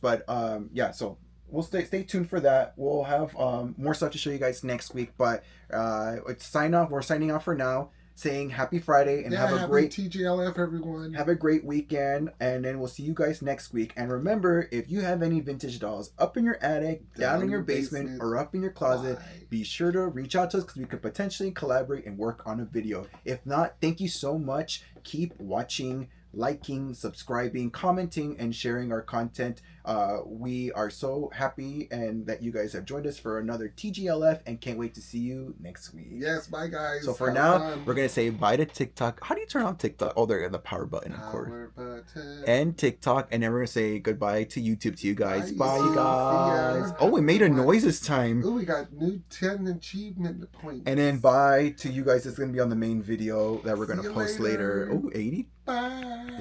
yeah. So. We'll stay tuned for that. We'll have more stuff to show you guys next week. But we're signing off for now, saying happy Friday and have a great TGLF, everyone. Have a great weekend, and then we'll see you guys next week. And remember, if you have any vintage dolls up in your attic, down in your basement, or up in your closet, be sure to reach out to us because we could potentially collaborate and work on a video. If not, thank you so much. Keep watching, liking, subscribing, commenting, and sharing our content. We are so happy and that you guys have joined us for another TGLF and can't wait to see you next week. Yes, bye guys. So for now, we're going to say bye to TikTok. How do you turn on TikTok? Oh, they're in the power button, of course. And TikTok. And then we're going to say goodbye to YouTube to you guys. Bye, you guys. Oh, it made a noise this time. Oh, we got new 10 achievement points. And then bye to you guys. It's going to be on the main video that we're going to post later. Oh, 80. Bye.